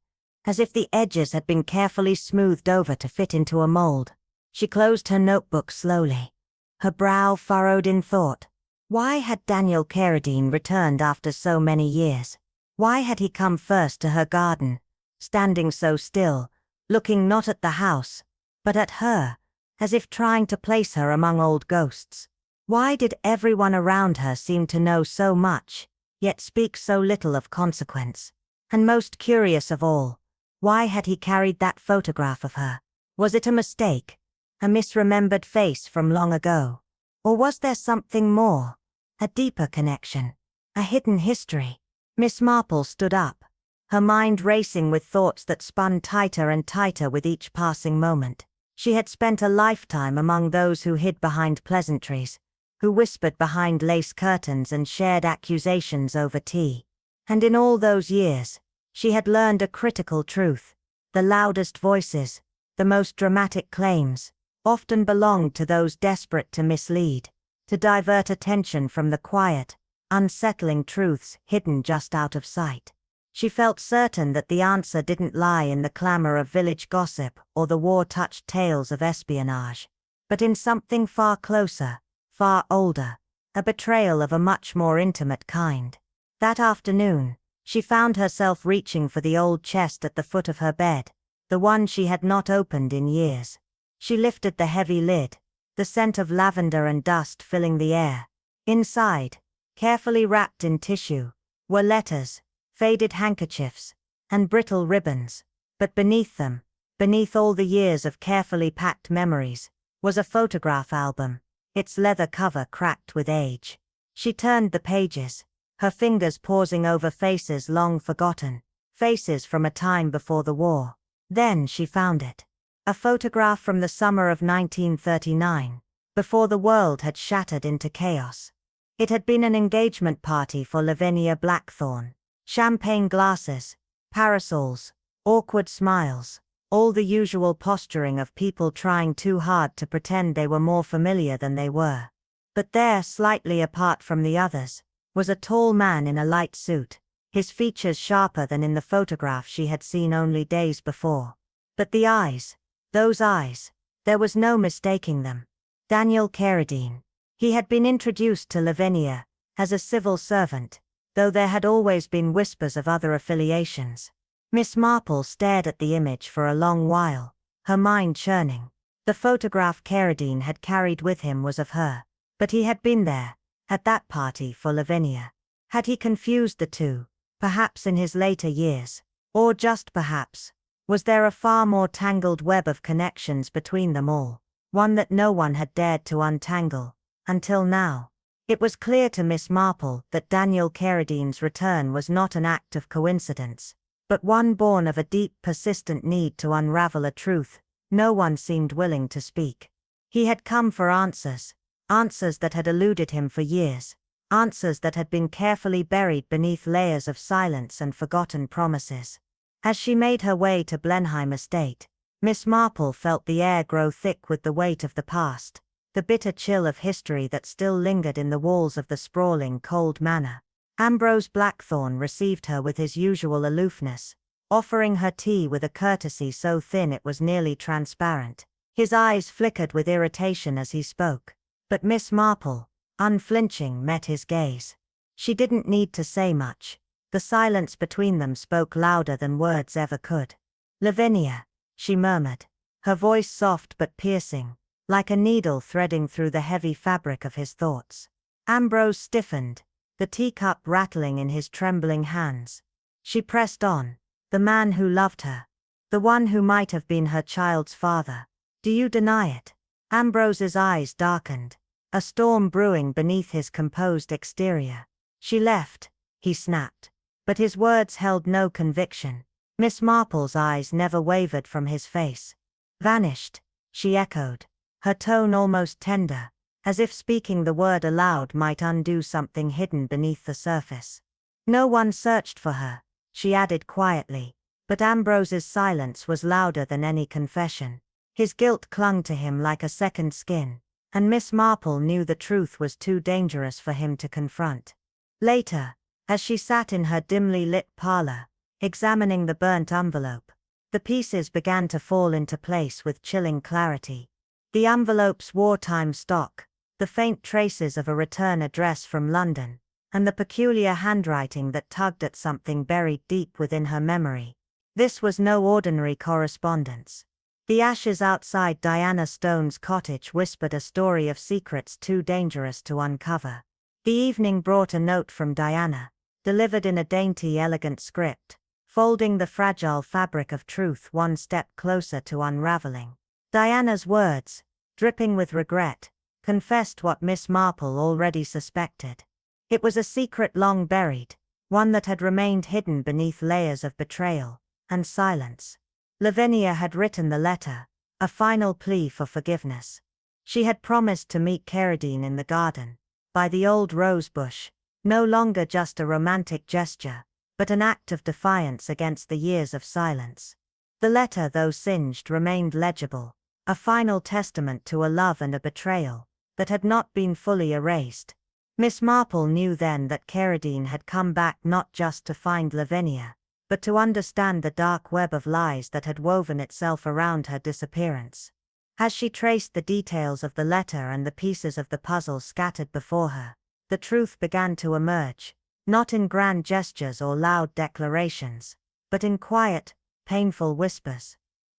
A: as if the edges had been carefully smoothed over to fit into a mold. She closed her notebook slowly, her brow furrowed in thought. Why had Daniel Carradine returned after so many years? Why had he come first to her garden, standing so still, looking not at the house, but at her, as if trying to place her among old ghosts? Why did everyone around her seem to know so much, yet speak so little of consequence? And most curious of all, why had he carried that photograph of her? Was it a mistake, a misremembered face from long ago? Or was there something more, a deeper connection, a hidden history? Miss Marple stood up, her mind racing with thoughts that spun tighter and tighter with each passing moment. She had spent a lifetime among those who hid behind pleasantries, who whispered behind lace curtains and shared accusations over tea. And in all those years, she had learned a critical truth. The loudest voices, the most dramatic claims, often belonged to those desperate to mislead, to divert attention from the quiet, unsettling truths hidden just out of sight. She felt certain that the answer didn't lie in the clamor of village gossip or the war-touched tales of espionage, but in something far closer, far older, a betrayal of a much more intimate kind. That afternoon, she found herself reaching for the old chest at the foot of her bed, the one she had not opened in years. She lifted the heavy lid, the scent of lavender and dust filling the air. Inside, carefully wrapped in tissue, were letters, faded handkerchiefs, and brittle ribbons. But beneath them, beneath all the years of carefully packed memories, was a photograph album, its leather cover cracked with age. She turned the pages, her fingers pausing over faces long forgotten, faces from a time before the war. Then she found it. A photograph from the summer of 1939, before the world had shattered into chaos. It had been an engagement party for Lavinia Blackthorne. Champagne glasses, parasols, awkward smiles, all the usual posturing of people trying too hard to pretend they were more familiar than they were. But there, slightly apart from the others, was a tall man in a light suit, his features sharper than in the photograph she had seen only days before. But the eyes, those eyes, there was no mistaking them. Daniel Carradine. He had been introduced to Lavinia as a civil servant, though there had always been whispers of other affiliations. Miss Marple stared at the image for a long while, her mind churning. The photograph Carradine had carried with him was of her, but he had been there, at that party for Lavinia. Had he confused the two, perhaps in his later years, or just perhaps, was there a far more tangled web of connections between them all, one that no one had dared to untangle, until now? It was clear to Miss Marple that Daniel Carradine's return was not an act of coincidence, but one born of a deep, persistent need to unravel a truth no one seemed willing to speak. He had come for answers, answers that had eluded him for years, answers that had been carefully buried beneath layers of silence and forgotten promises. As she made her way to Blenheim Estate, Miss Marple felt the air grow thick with the weight of the past, the bitter chill of history that still lingered in the walls of the sprawling, cold manor. Ambrose Blackthorne received her with his usual aloofness, offering her tea with a courtesy so thin it was nearly transparent. His eyes flickered with irritation as he spoke, but Miss Marple, unflinching, met his gaze. She didn't need to say much. The silence between them spoke louder than words ever could. "Lavinia," she murmured, her voice soft but piercing, like a needle threading through the heavy fabric of his thoughts. Ambrose stiffened, the teacup rattling in his trembling hands. She pressed on. "The man who loved her. The one who might have been her child's father. Do you deny it?" Ambrose's eyes darkened, a storm brewing beneath his composed exterior. "She left," he snapped. But his words held no conviction. Miss Marple's eyes never wavered from his face. "Vanished," she echoed, her tone almost tender, as if speaking the word aloud might undo something hidden beneath the surface. "No one searched for her," she added quietly, but Ambrose's silence was louder than any confession. His guilt clung to him like a second skin, and Miss Marple knew the truth was too dangerous for him to confront. Later, as she sat in her dimly lit parlor, examining the burnt envelope, the pieces began to fall into place with chilling clarity. The envelope's wartime stock, the faint traces of a return address from London, and the peculiar handwriting that tugged at something buried deep within her memory. This was no ordinary correspondence. The ashes outside Diana Stone's cottage whispered a story of secrets too dangerous to uncover. The evening brought a note from Diana, delivered in a dainty, elegant script, folding the fragile fabric of truth one step closer to unraveling. Diana's words, dripping with regret, confessed what Miss Marple already suspected. It was a secret long buried, one that had remained hidden beneath layers of betrayal and silence. Lavinia had written the letter, a final plea for forgiveness. She had promised to meet Carradine in the garden, by the old rose bush, no longer just a romantic gesture, but an act of defiance against the years of silence. The letter, though singed, remained legible, a final testament to a love and a betrayal that had not been fully erased. Miss Marple knew then that Carradine had come back not just to find Lavinia, but to understand the dark web of lies that had woven itself around her disappearance. As she traced the details of the letter and the pieces of the puzzle scattered before her, the truth began to emerge, not in grand gestures or loud declarations, but in quiet, painful whispers.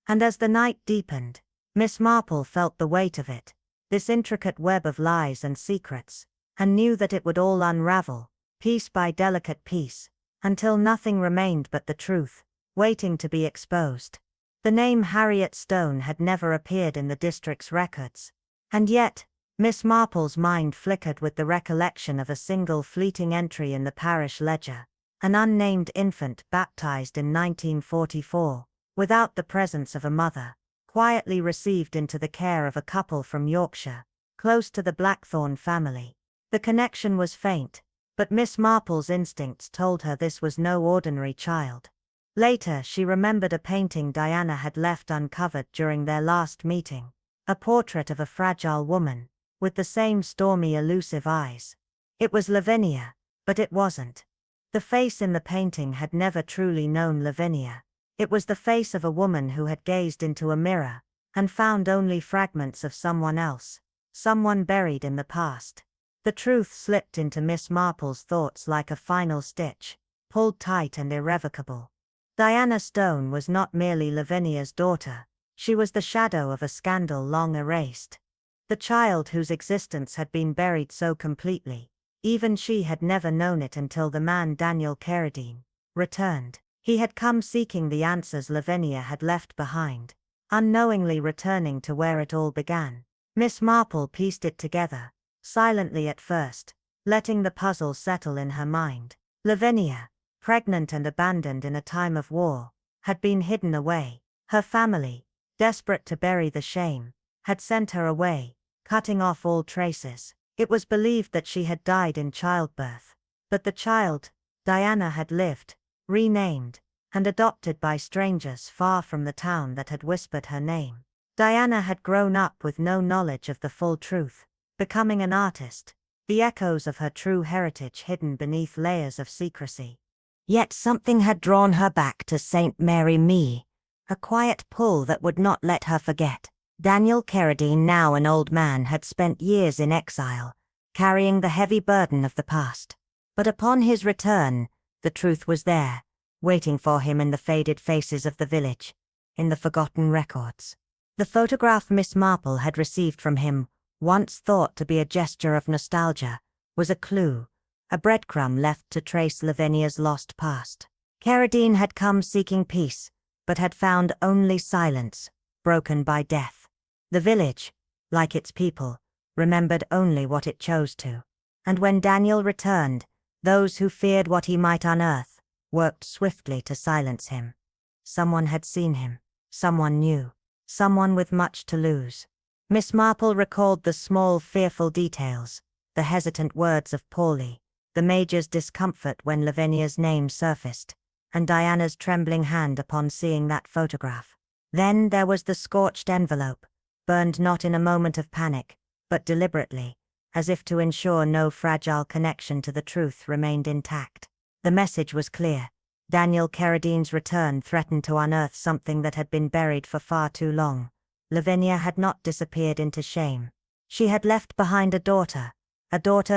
A: And as the night deepened, Miss Marple felt the weight of it, this intricate web of lies and secrets, and knew that it would all unravel, piece by delicate piece, until nothing remained but the truth, waiting to be exposed. The name Harriet Stone had never appeared in the district's records. And yet, Miss Marple's mind flickered with the recollection of a single fleeting entry in the parish ledger. An unnamed infant baptized in 1944, without the presence of a mother, quietly received into the care of a couple from Yorkshire, close to the Blackthorne family. The connection was faint, but Miss Marple's instincts told her this was no ordinary child. Later, she remembered a painting Diana had left uncovered during their last meeting, a portrait of a fragile woman, with the same stormy elusive eyes. It was Lavinia, but it wasn't. The face in the painting had never truly known Lavinia. It was the face of a woman who had gazed into a mirror, and found only fragments of someone else, someone buried in the past. The truth slipped into Miss Marple's thoughts like a final stitch, pulled tight and irrevocable. Diana Stone was not merely Lavinia's daughter, she was the shadow of a scandal long erased. The child whose existence had been buried so completely, even she had never known it until the man Daniel Carradine returned. He had come seeking the answers Lavinia had left behind, unknowingly returning to where it all began. Miss Marple pieced it together, silently at first, letting the puzzle settle in her mind. Lavinia, pregnant and abandoned in a time of war, had been hidden away. Her family, desperate to bury the shame, had sent her away, cutting off all traces. It was believed that she had died in childbirth. But the child, Diana, had lived, renamed, and adopted by strangers far from the town that had whispered her name. Diana had grown up with no knowledge of the full truth, becoming an artist, the echoes of her true heritage hidden beneath layers of secrecy. Yet something had drawn her back to St. Mary Mead, a quiet pull that would not let her forget. Daniel Carradine, now an old man, had spent years in exile, carrying the heavy burden of the past. But upon his return, the truth was there, waiting for him in the faded faces of the village, in the forgotten records. The photograph Miss Marple had received from him, once thought to be a gesture of nostalgia, was a clue, a breadcrumb left to trace Lavinia's lost past. Carradine had come seeking peace, but had found only silence, broken by death. The village, like its people, remembered only what it chose to. And when Daniel returned, those who feared what he might unearth, worked swiftly to silence him. Someone had seen him, someone new, someone with much to lose. Miss Marple recalled the small, fearful details, the hesitant words of Paulie, the Major's discomfort when Lavinia's name surfaced, and Diana's trembling hand upon seeing that photograph. Then there was the scorched envelope, burned not in a moment of panic, but deliberately, as if to ensure no fragile connection to the truth remained intact. The message was clear. Daniel Carradine's return threatened to unearth something that had been buried for far too long. Lavinia had not disappeared into shame. She had left behind a daughter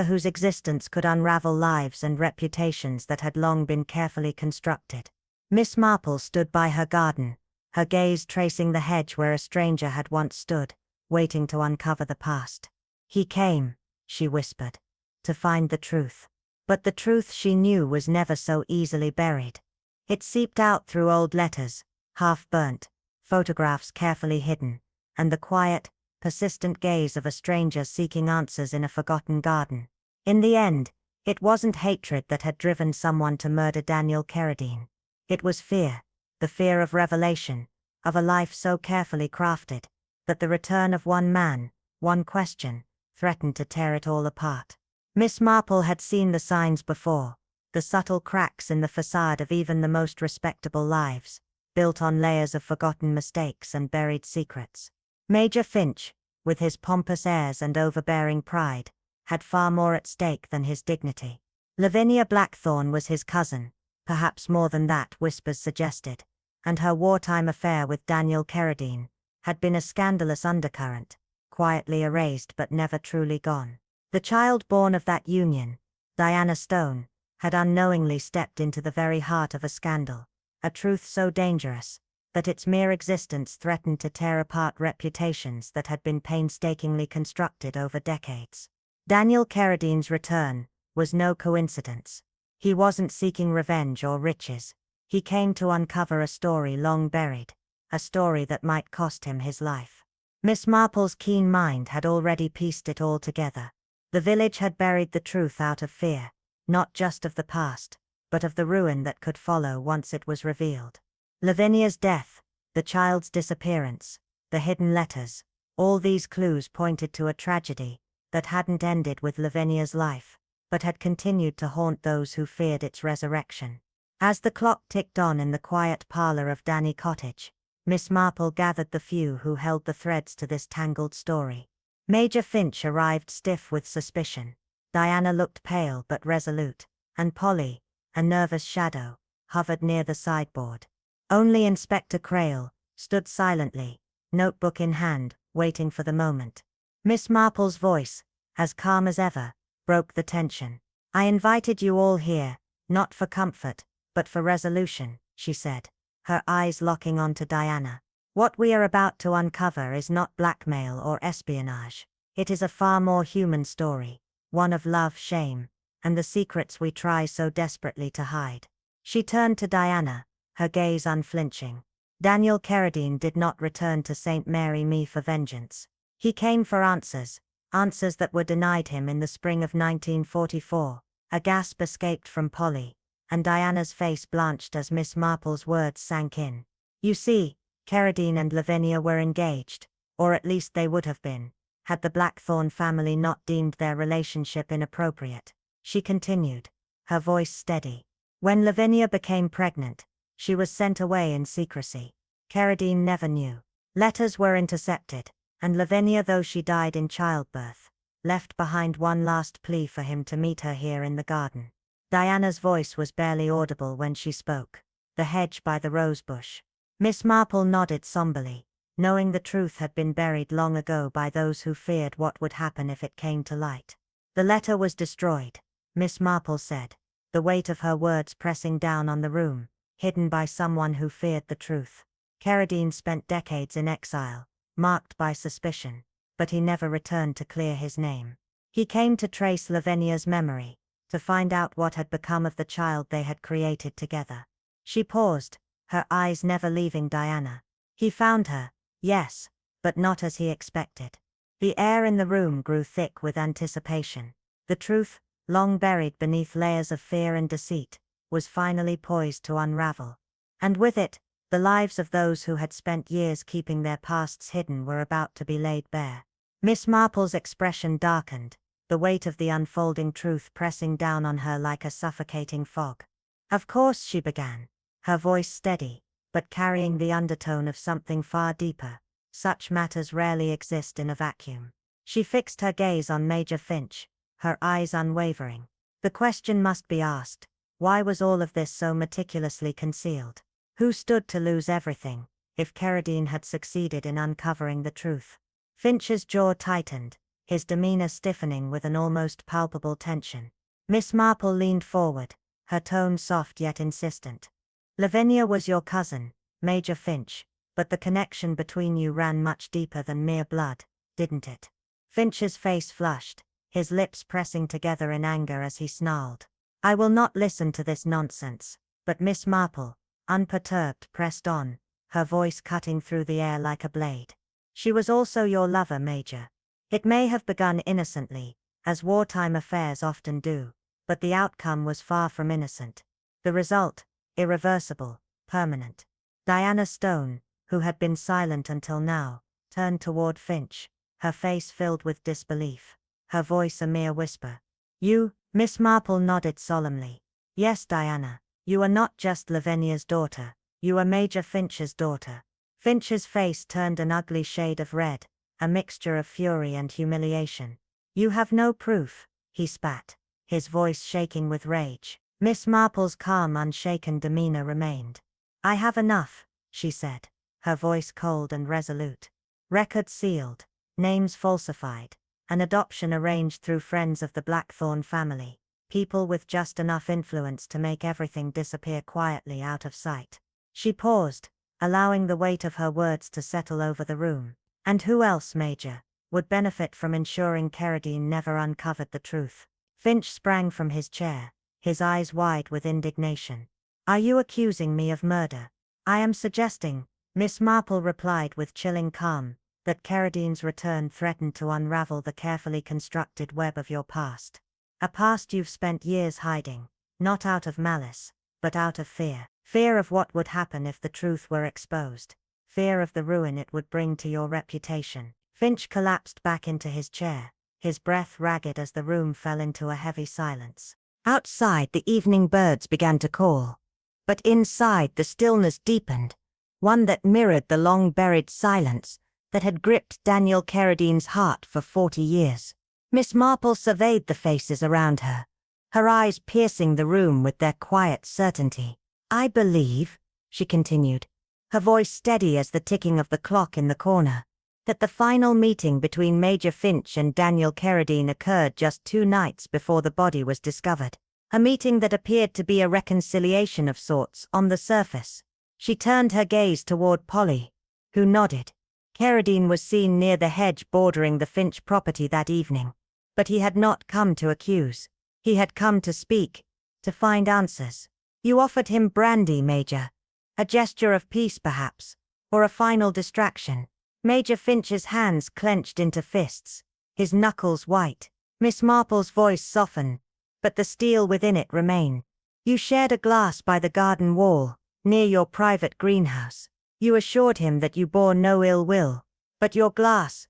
A: whose existence could unravel lives and reputations that had long been carefully constructed. Miss Marple stood by her garden, her gaze tracing the hedge where a stranger had once stood, waiting to uncover the past. He came, she whispered, to find the truth. But the truth, she knew, was never so easily buried. It seeped out through old letters, half-burnt, photographs carefully hidden, and the quiet, persistent gaze of a stranger seeking answers in a forgotten garden. In the end, it wasn't hatred that had driven someone to murder Daniel Carradine. It was fear, the fear of revelation, of a life so carefully crafted, that the return of one man, one question, threatened to tear it all apart. Miss Marple had seen the signs before, the subtle cracks in the facade of even the most respectable lives, built on layers of forgotten mistakes and buried secrets. Major Finch, with his pompous airs and overbearing pride, had far more at stake than his dignity. Lavinia Blackthorne was his cousin, perhaps more than that, whispers suggested, and her wartime affair with Daniel Carradine had been a scandalous undercurrent, quietly erased but never truly gone. The child born of that union, Diana Stone, had unknowingly stepped into the very heart of a scandal, a truth so dangerous that its mere existence threatened to tear apart reputations that had been painstakingly constructed over decades. Daniel Carradine's return was no coincidence. He wasn't seeking revenge or riches. He came to uncover a story long buried, a story that might cost him his life. Miss Marple's keen mind had already pieced it all together. The village had buried the truth out of fear, not just of the past, but of the ruin that could follow once it was revealed. Lavinia's death, the child's disappearance, the hidden letters, all these clues pointed to a tragedy that hadn't ended with Lavinia's life, but had continued to haunt those who feared its resurrection. As the clock ticked on in the quiet parlor of Danny Cottage, Miss Marple gathered the few who held the threads to this tangled story. Major Finch arrived stiff with suspicion. Diana looked pale but resolute, and Polly, a nervous shadow, hovered near the sideboard. Only Inspector Crail stood silently, notebook in hand, waiting for the moment. Miss Marple's voice, as calm as ever, broke the tension. "I invited you all here, not for comfort, but for resolution," she said, her eyes locking onto Diana. "What we are about to uncover is not blackmail or espionage. It is a far more human story, one of love, shame, and the secrets we try so desperately to hide." She turned to Diana, her gaze unflinching. Daniel Carradine did not return to St. Mary Me for vengeance. He came for answers, answers that were denied him in the spring of 1944. A gasp escaped from Polly, and Diana's face blanched as Miss Marple's words sank in. "You see, Carradine and Lavinia were engaged, or at least they would have been, had the Blackthorne family not deemed their relationship inappropriate," she continued, her voice steady. "When Lavinia became pregnant, she was sent away in secrecy. Carradine never knew. Letters were intercepted, and Lavinia, though she died in childbirth, left behind one last plea for him to meet her here in the garden." Diana's voice was barely audible when she spoke. "The hedge by the rosebush." Miss Marple nodded somberly, knowing the truth had been buried long ago by those who feared what would happen if it came to light. "The letter was destroyed," Miss Marple said, the weight of her words pressing down on the room, "hidden by someone who feared the truth. Carradine spent decades in exile, marked by suspicion, but he never returned to clear his name. He came to trace Lavinia's memory, to find out what had become of the child they had created together." She paused, her eyes never leaving Diana. "He found her, yes, but not as he expected." The air in the room grew thick with anticipation. The truth, long buried beneath layers of fear and deceit, was finally poised to unravel. And with it, the lives of those who had spent years keeping their pasts hidden were about to be laid bare. Miss Marple's expression darkened, the weight of the unfolding truth pressing down on her like a suffocating fog. "Of course," she began, her voice steady, but carrying the undertone of something far deeper. "Such matters rarely exist in a vacuum." She fixed her gaze on Major Finch, her eyes unwavering. "The question must be asked, why was all of this so meticulously concealed? Who stood to lose everything, if Carradine had succeeded in uncovering the truth?" Finch's jaw tightened, his demeanor stiffening with an almost palpable tension. Miss Marple leaned forward, her tone soft yet insistent. "Lavinia was your cousin, Major Finch, but the connection between you ran much deeper than mere blood, didn't it?" Finch's face flushed, his lips pressing together in anger as he snarled. "I will not listen to this nonsense." But Miss Marple, unperturbed, pressed on, her voice cutting through the air like a blade. "She was also your lover, Major. It may have begun innocently, as wartime affairs often do, but the outcome was far from innocent. The result, irreversible, permanent." Diana Stone, who had been silent until now, turned toward Finch, her face filled with disbelief, her voice a mere whisper. "You?" Miss Marple nodded solemnly. "Yes, Diana. You are not just Lavinia's daughter, you are Major Finch's daughter." Finch's face turned an ugly shade of red, a mixture of fury and humiliation. "You have no proof," he spat, his voice shaking with rage. Miss Marple's calm, unshaken demeanor remained. "I have enough," she said, her voice cold and resolute. "Records sealed, names falsified, an adoption arranged through friends of the Blackthorne family. People with just enough influence to make everything disappear quietly out of sight." She paused, allowing the weight of her words to settle over the room. "And who else, Major, would benefit from ensuring Carradine never uncovered the truth?" Finch sprang from his chair, his eyes wide with indignation. "Are you accusing me of murder?" "I am suggesting," Miss Marple replied with chilling calm, "that Carradine's return threatened to unravel the carefully constructed web of your past. A past you've spent years hiding, not out of malice, but out of fear. Fear of what would happen if the truth were exposed. Fear of the ruin it would bring to your reputation." Finch collapsed back into his chair, his breath ragged as the room fell into a heavy silence. Outside, the evening birds began to call. But inside, the stillness deepened, one that mirrored the long-buried silence that had gripped Daniel Carradine's heart for 40 years. Miss Marple surveyed the faces around her, her eyes piercing the room with their quiet certainty. "I believe," she continued, her voice steady as the ticking of the clock in the corner, "that the final meeting between Major Finch and Daniel Carradine occurred just 2 nights before the body was discovered. A meeting that appeared to be a reconciliation of sorts on the surface." She turned her gaze toward Polly, who nodded. Carradine was seen near the hedge bordering the Finch property that evening. But he had not come to accuse. He had come to speak, to find answers. "You offered him brandy, Major. A gesture of peace perhaps, or a final distraction." Major Finch's hands clenched into fists, his knuckles white. Miss Marple's voice softened, but the steel within it remained. "You shared a glass by the garden wall, near your private greenhouse. You assured him that you bore no ill will. But your glass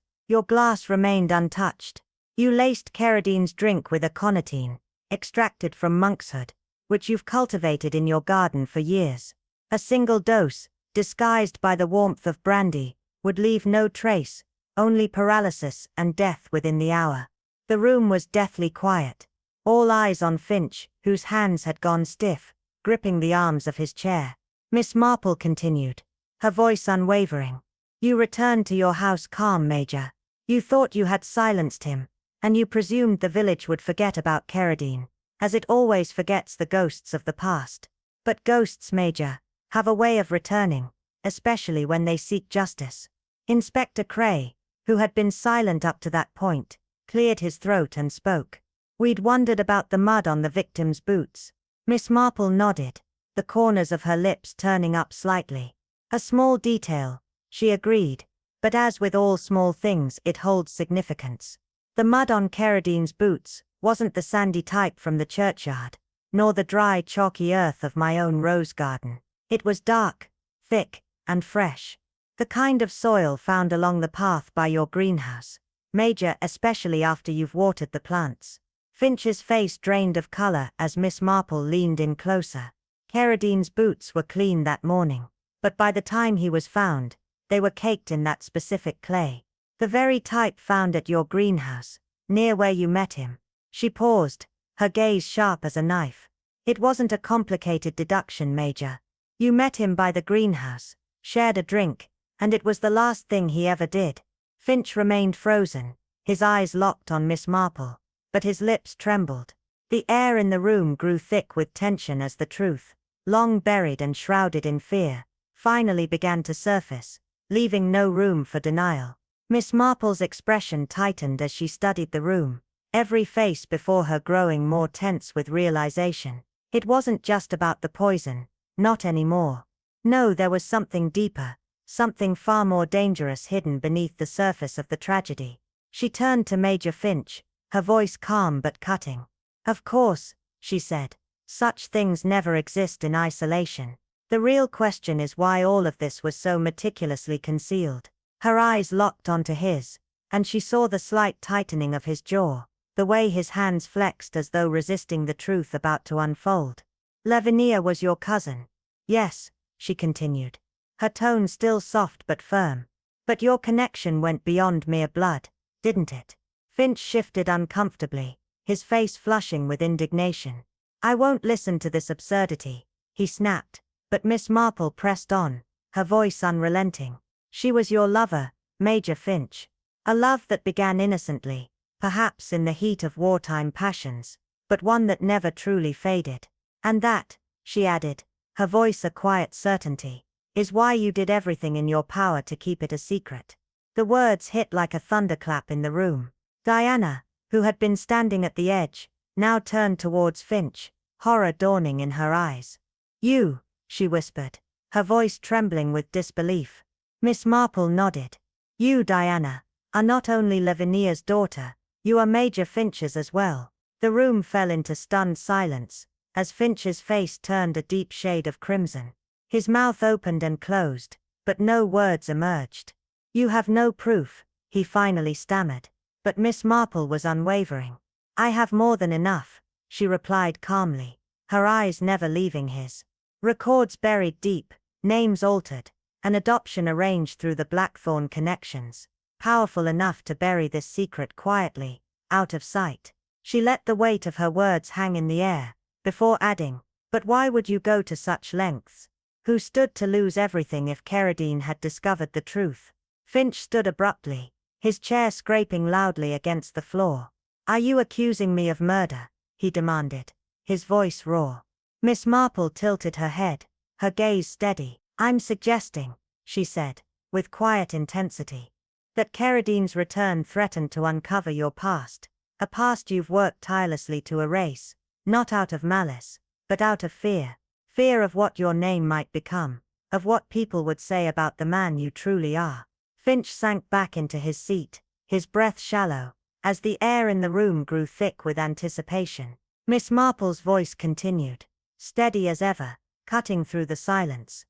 A: remained untouched. You laced Carradine's drink with aconitine, extracted from monkshood, which you've cultivated in your garden for years. A single dose, disguised by the warmth of brandy, would leave no trace, only paralysis and death within the hour." The room was deathly quiet, all eyes on Finch, whose hands had gone stiff, gripping the arms of his chair. Miss Marple continued, her voice unwavering. "You returned to your house calm, Major. You thought you had silenced him, and you presumed the village would forget about Carradine, as it always forgets the ghosts of the past. But ghosts, Major, have a way of returning, especially when they seek justice." Inspector Cray, who had been silent up to that point, cleared his throat and spoke. "We'd wondered about the mud on the victim's boots." Miss Marple nodded, the corners of her lips turning up slightly. "A small detail," she agreed, "but as with all small things it holds significance. The mud on Carradine's boots wasn't the sandy type from the churchyard, nor the dry chalky earth of my own rose garden. It was dark, thick, and fresh. The kind of soil found along the path by your greenhouse, Major, especially after you've watered the plants." Finch's face drained of color as Miss Marple leaned in closer. Carradine's boots were clean that morning, but by the time he was found, they were caked in that specific clay. "The very type found at your greenhouse, near where you met him." She paused, her gaze sharp as a knife. "It wasn't a complicated deduction, Major. You met him by the greenhouse, shared a drink, and it was the last thing he ever did." Finch remained frozen, his eyes locked on Miss Marple, but his lips trembled. The air in the room grew thick with tension as the truth, long buried and shrouded in fear, finally began to surface, leaving no room for denial. Miss Marple's expression tightened as she studied the room, every face before her growing more tense with realization. It wasn't just about the poison, not anymore. No, there was something deeper, something far more dangerous hidden beneath the surface of the tragedy. She turned to Major Finch, her voice calm but cutting. "Of course," she said, "such things never exist in isolation. The real question is why all of this was so meticulously concealed." Her eyes locked onto his, and she saw the slight tightening of his jaw, the way his hands flexed as though resisting the truth about to unfold. "Lavinia was your cousin." "Yes," she continued, her tone still soft but firm. "But your connection went beyond mere blood, didn't it?" Finch shifted uncomfortably, his face flushing with indignation. "I won't listen to this absurdity," he snapped, but Miss Marple pressed on, her voice unrelenting. "She was your lover, Major Finch. A love that began innocently, perhaps in the heat of wartime passions, but one that never truly faded. And that," she added, her voice a quiet certainty, "is why you did everything in your power to keep it a secret." The words hit like a thunderclap in the room. Diana, who had been standing at the edge, now turned towards Finch, horror dawning in her eyes. You, she whispered, her voice trembling with disbelief. Miss Marple nodded. You, Diana, are not only Lavinia's daughter, you are Major Finch's as well. The room fell into stunned silence, as Finch's face turned a deep shade of crimson. His mouth opened and closed, but no words emerged. You have no proof, he finally stammered. But Miss Marple was unwavering. I have more than enough, she replied calmly, her eyes never leaving his. Records buried deep, names altered, an adoption arranged through the Blackthorn connections, powerful enough to bury this secret quietly, out of sight. She let the weight of her words hang in the air, before adding, but why would you go to such lengths? Who stood to lose everything if Carradine had discovered the truth? Finch stood abruptly, his chair scraping loudly against the floor. Are you accusing me of murder? He demanded, his voice raw. Miss Marple tilted her head, her gaze steady. I'm suggesting, she said, with quiet intensity, that Carradine's return threatened to uncover your past, a past you've worked tirelessly to erase, not out of malice, but out of fear. Fear of what your name might become, of what people would say about the man you truly are. Finch sank back into his seat, his breath shallow, as the air in the room grew thick with anticipation. Miss Marple's voice continued, steady as ever, cutting through the silence.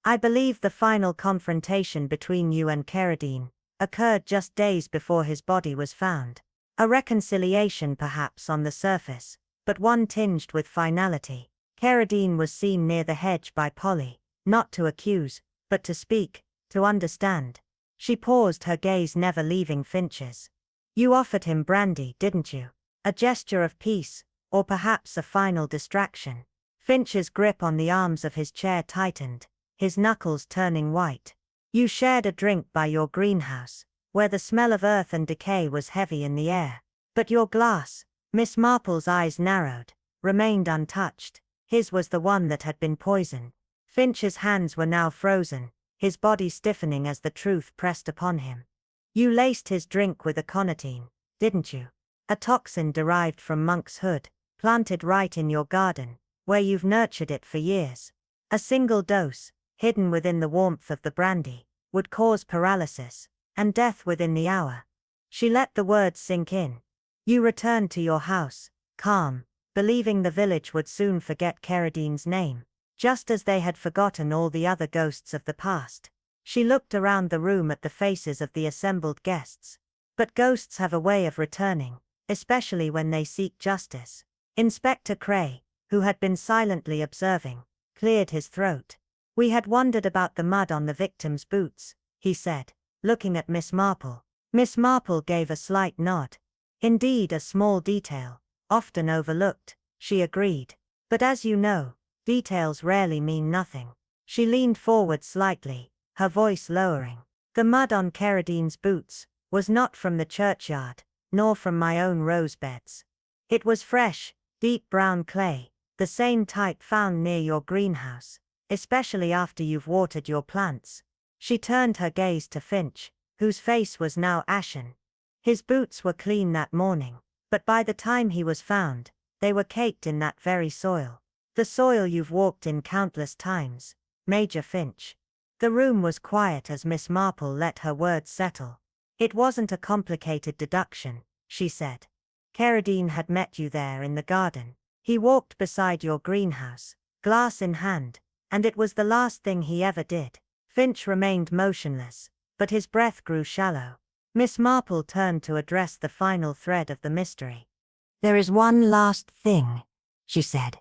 A: I believe the final confrontation between you and Carradine occurred just days before his body was found. A reconciliation perhaps on the surface, but one tinged with finality. Carradine was seen near the hedge by Polly, not to accuse, but to speak, to understand. She paused, her gaze never leaving Finch's. You offered him brandy, didn't you? A gesture of peace, or perhaps a final distraction. Finch's grip on the arms of his chair tightened, his knuckles turning white. You shared a drink by your greenhouse, where the smell of earth and decay was heavy in the air. But your glass, Miss Marple's eyes narrowed, remained untouched. His was the one that had been poisoned. Finch's hands were now frozen, his body stiffening as the truth pressed upon him. You laced his drink with aconitine, didn't you? A toxin derived from monk's hood, planted right in your garden, where you've nurtured it for years. A single dose, hidden within the warmth of the brandy, would cause paralysis, and death within the hour. She let the words sink in. You returned to your house, calm, believing the village would soon forget Carradine's name, just as they had forgotten all the other ghosts of the past. She looked around the room at the faces of the assembled guests. But ghosts have a way of returning, especially when they seek justice. Inspector Cray, who had been silently observing, cleared his throat. We had wondered about the mud on the victim's boots, he said, looking at Miss Marple. Miss Marple gave a slight nod. Indeed, a small detail, often overlooked, she agreed. But as you know, details rarely mean nothing. She leaned forward slightly, her voice lowering. The mud on Carradine's boots was not from the churchyard, nor from my own rose beds. It was fresh, deep brown clay, the same type found near your greenhouse, especially after you've watered your plants. She turned her gaze to Finch, whose face was now ashen. His boots were clean that morning, but by the time he was found, they were caked in that very soil. The soil you've walked in countless times, Major Finch. The room was quiet as Miss Marple let her words settle. It wasn't a complicated deduction, she said. Carradine had met you there in the garden. He walked beside your greenhouse, glass in hand, and it was the last thing he ever did. Finch remained motionless, but his breath grew shallow. Miss Marple turned to address the final thread of the mystery. There is one last thing, she said,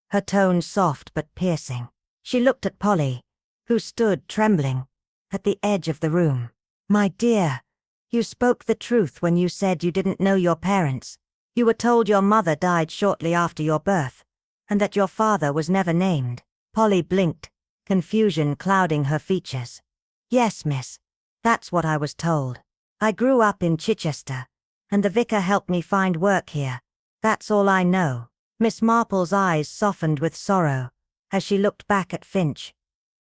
A: her tone soft but piercing. She looked at Polly, who stood trembling at the edge of the room. My dear, you spoke the truth when you said you didn't know your parents. You were told your mother died shortly after your birth, and that your father was never named. Polly blinked, confusion clouding her features. Yes, miss, that's what I was told. I grew up in Chichester, and the vicar helped me find work here. That's all I know. Miss Marple's eyes softened with sorrow, as she looked back at Finch.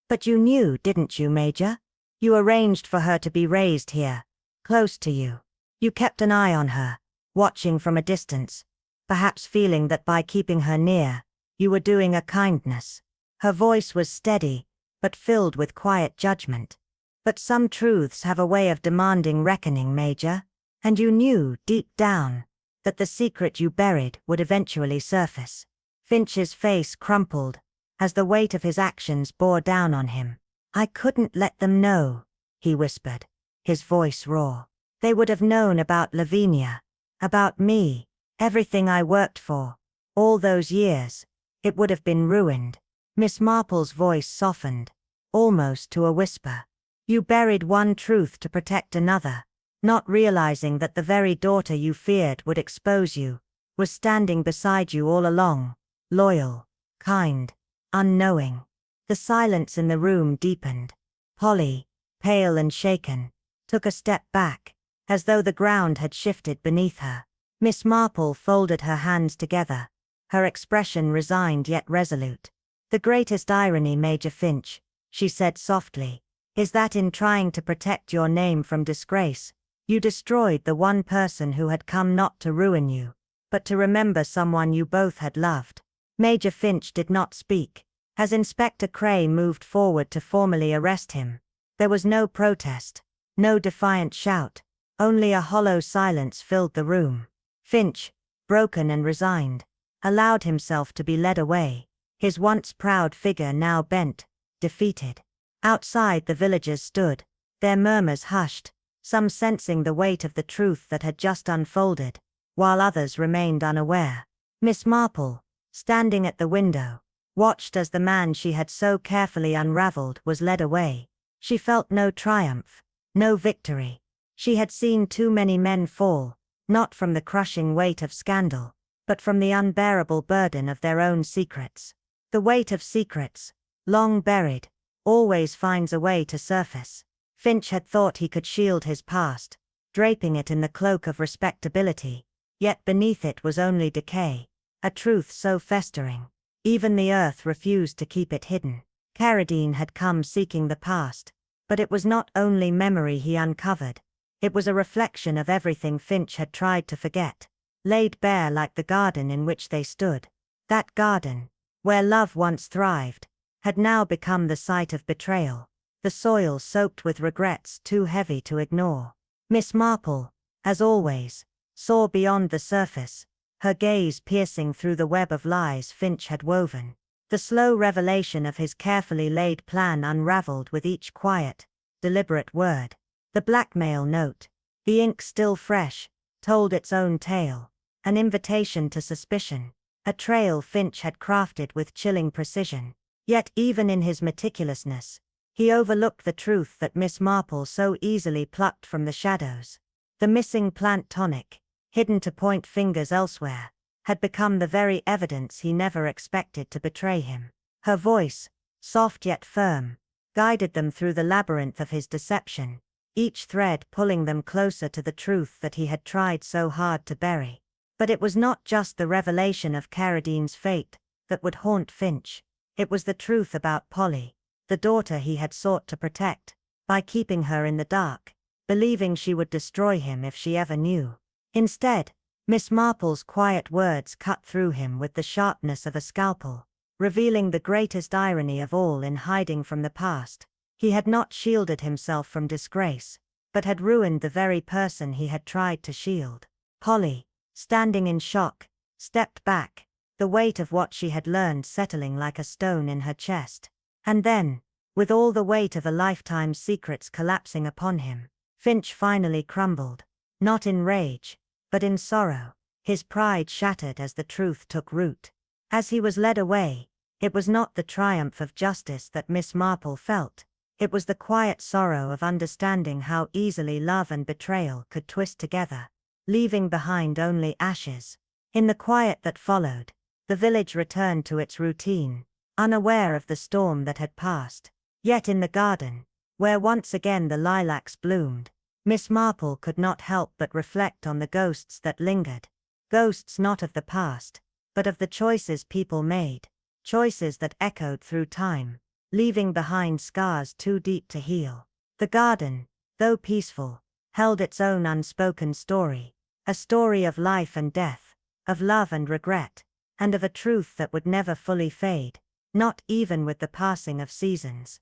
A: But you knew, didn't you, Major? You arranged for her to be raised here, close to you. You kept an eye on her, watching from a distance, perhaps feeling that by keeping her near, You were doing a kindness." Her voice was steady, but filled with quiet judgment. "But some truths have a way of demanding reckoning, Major. And you knew, deep down, that the secret you buried would eventually surface." Finch's face crumpled, as the weight of his actions bore down on him. "I couldn't let them know," he whispered, his voice raw. "They would have known about Lavinia, about me, everything I worked for. All those years, it would have been ruined." Miss Marple's voice softened, almost to a whisper. "You buried one truth to protect another, not realizing that the very daughter you feared would expose you, was standing beside you all along, loyal, kind, unknowing." The silence in the room deepened. Polly, pale and shaken, took a step back, as though the ground had shifted beneath her. Miss Marple folded her hands together, her expression resigned yet resolute. "The greatest irony, Major Finch," she said softly, "is that in trying to protect your name from disgrace, you destroyed the one person who had come not to ruin you, but to remember someone you both had loved." Major Finch did not speak. As Inspector Cray moved forward to formally arrest him, there was no protest, no defiant shout, only a hollow silence filled the room. Finch, broken and resigned, allowed himself to be led away, his once proud figure now bent, defeated. Outside the villagers stood, their murmurs hushed, some sensing the weight of the truth that had just unfolded, while others remained unaware. Miss Marple, standing at the window, watched as the man she had so carefully unraveled was led away. She felt no triumph, no victory. She had seen too many men fall, not from the crushing weight of scandal, but from the unbearable burden of their own secrets. The weight of secrets, long buried, always finds a way to surface. Finch had thought he could shield his past, draping it in the cloak of respectability, yet beneath it was only decay, a truth so festering. Even the earth refused to keep it hidden. Carradine had come seeking the past, but it was not only memory he uncovered, it was a reflection of everything Finch had tried to forget, laid bare like the garden in which they stood. That garden, where love once thrived, had now become the site of betrayal, the soil soaked with regrets too heavy to ignore. Miss Marple, as always, saw beyond the surface, her gaze piercing through the web of lies Finch had woven. The slow revelation of his carefully laid plan unraveled with each quiet, deliberate word. The blackmail note, the ink still fresh, told its own tale, an invitation to suspicion, a trail Finch had crafted with chilling precision. Yet even in his meticulousness, he overlooked the truth that Miss Marple so easily plucked from the shadows. The missing plant tonic, hidden to point fingers elsewhere, had become the very evidence he never expected to betray him. Her voice, soft yet firm, guided them through the labyrinth of his deception, each thread pulling them closer to the truth that he had tried so hard to bury. But it was not just the revelation of Carradine's fate that would haunt Finch. It was the truth about Polly, the daughter he had sought to protect, by keeping her in the dark, believing she would destroy him if she ever knew. Instead, Miss Marple's quiet words cut through him with the sharpness of a scalpel, revealing the greatest irony of all in hiding from the past. He had not shielded himself from disgrace, but had ruined the very person he had tried to shield. Polly, standing in shock, stepped back, the weight of what she had learned settling like a stone in her chest. And then, with all the weight of a lifetime's secrets collapsing upon him, Finch finally crumbled, not in rage, but in sorrow, his pride shattered as the truth took root. As he was led away, it was not the triumph of justice that Miss Marple felt, it was the quiet sorrow of understanding how easily love and betrayal could twist together, leaving behind only ashes. In the quiet that followed, the village returned to its routine, unaware of the storm that had passed. Yet in the garden, where once again the lilacs bloomed, Miss Marple could not help but reflect on the ghosts that lingered. Ghosts not of the past, but of the choices people made, choices that echoed through time, leaving behind scars too deep to heal. The garden, though peaceful, held its own unspoken story, a story of life and death, of love and regret, and of a truth that would never fully fade, not even with the passing of seasons.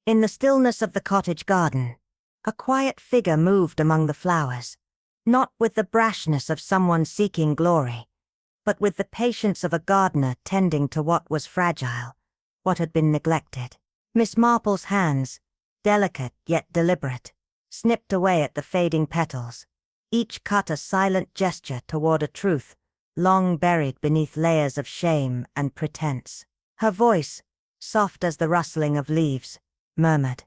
A: In the stillness of the cottage garden, a quiet figure moved among the flowers, not with the brashness of someone seeking glory, but with the patience of a gardener tending to what was fragile, what had been neglected. Miss Marple's hands, delicate yet deliberate, snipped away at the fading petals, each cut a silent gesture toward a truth long buried beneath layers of shame and pretense. Her voice, soft as the rustling of leaves, murmured,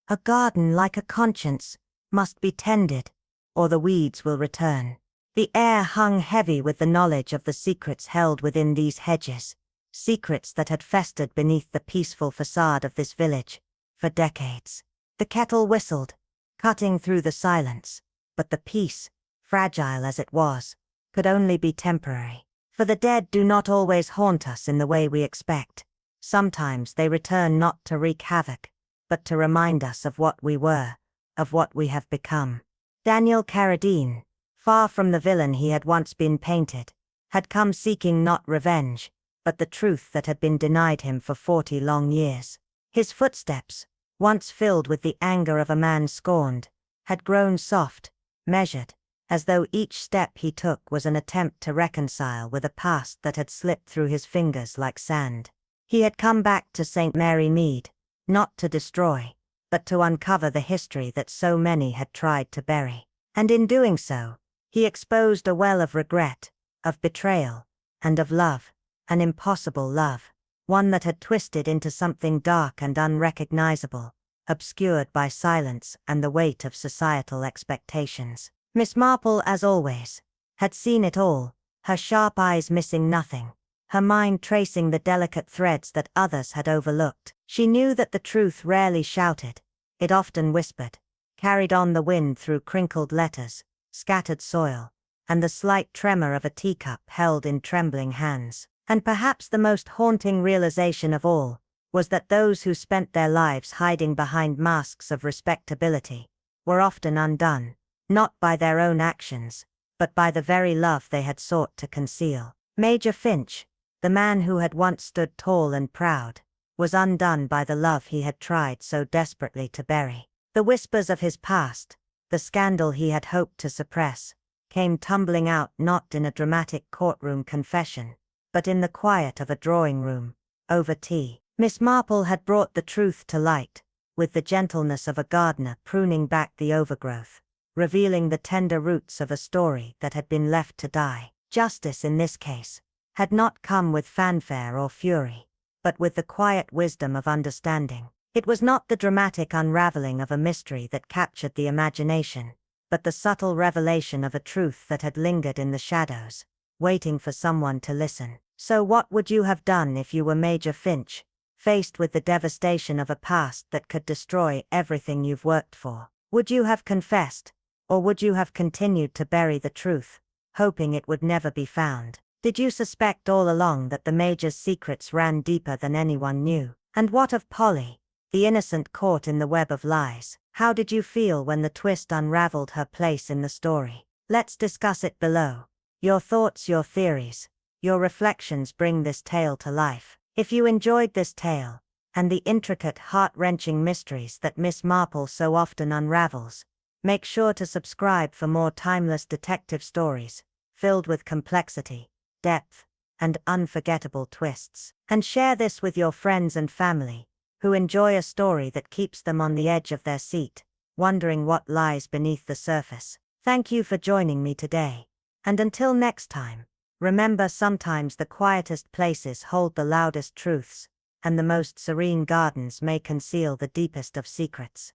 A: "A garden like a conscience must be tended, or the weeds will return." The air hung heavy with the knowledge of the secrets held within these hedges, secrets that had festered beneath the peaceful facade of this village for decades. The kettle whistled, cutting through the silence, but the peace, fragile as it was, could only be temporary. For the dead do not always haunt us in the way we expect. Sometimes they return not to wreak havoc, but to remind us of what we were, of what we have become. Daniel Carradine, far from the villain he had once been painted, had come seeking not revenge, but the truth that had been denied him for 40 long years. His footsteps, once filled with the anger of a man scorned, had grown soft, measured, as though each step he took was an attempt to reconcile with a past that had slipped through his fingers like sand. He had come back to St. Mary Mead, not to destroy, but to uncover the history that so many had tried to bury. And in doing so, he exposed a well of regret, of betrayal, and of love, an impossible love, one that had twisted into something dark and unrecognizable, obscured by silence and the weight of societal expectations. Miss Marple, as always, had seen it all, her sharp eyes missing nothing, her mind tracing the delicate threads that others had overlooked. She knew that the truth rarely shouted, it often whispered, carried on the wind through crinkled letters, scattered soil, and the slight tremor of a teacup held in trembling hands. And perhaps the most haunting realization of all was that those who spent their lives hiding behind masks of respectability were often undone, not by their own actions, but by the very love they had sought to conceal. Major Finch, the man who had once stood tall and proud, was undone by the love he had tried so desperately to bury. The whispers of his past, the scandal he had hoped to suppress, came tumbling out not in a dramatic courtroom confession, but in the quiet of a drawing room, over tea. Miss Marple had brought the truth to light, with the gentleness of a gardener pruning back the overgrowth, revealing the tender roots of a story that had been left to die. Justice in this case had not come with fanfare or fury, but with the quiet wisdom of understanding. It was not the dramatic unraveling of a mystery that captured the imagination, but the subtle revelation of a truth that had lingered in the shadows, waiting for someone to listen. So what would you have done if you were Major Finch, faced with the devastation of a past that could destroy everything you've worked for? Would you have confessed, or would you have continued to bury the truth, hoping it would never be found? Did you suspect all along that the Major's secrets ran deeper than anyone knew? And what of Polly, the innocent caught in the web of lies? How did you feel when the twist unraveled her place in the story? Let's discuss it below. Your thoughts, your theories, your reflections bring this tale to life. If you enjoyed this tale, and the intricate, heart-wrenching mysteries that Miss Marple so often unravels, make sure to subscribe for more timeless detective stories, filled with complexity, depth, and unforgettable twists. And share this with your friends and family, who enjoy a story that keeps them on the edge of their seat, wondering what lies beneath the surface. Thank you for joining me today. And until next time, remember, sometimes the quietest places hold the loudest truths, and the most serene gardens may conceal the deepest of secrets.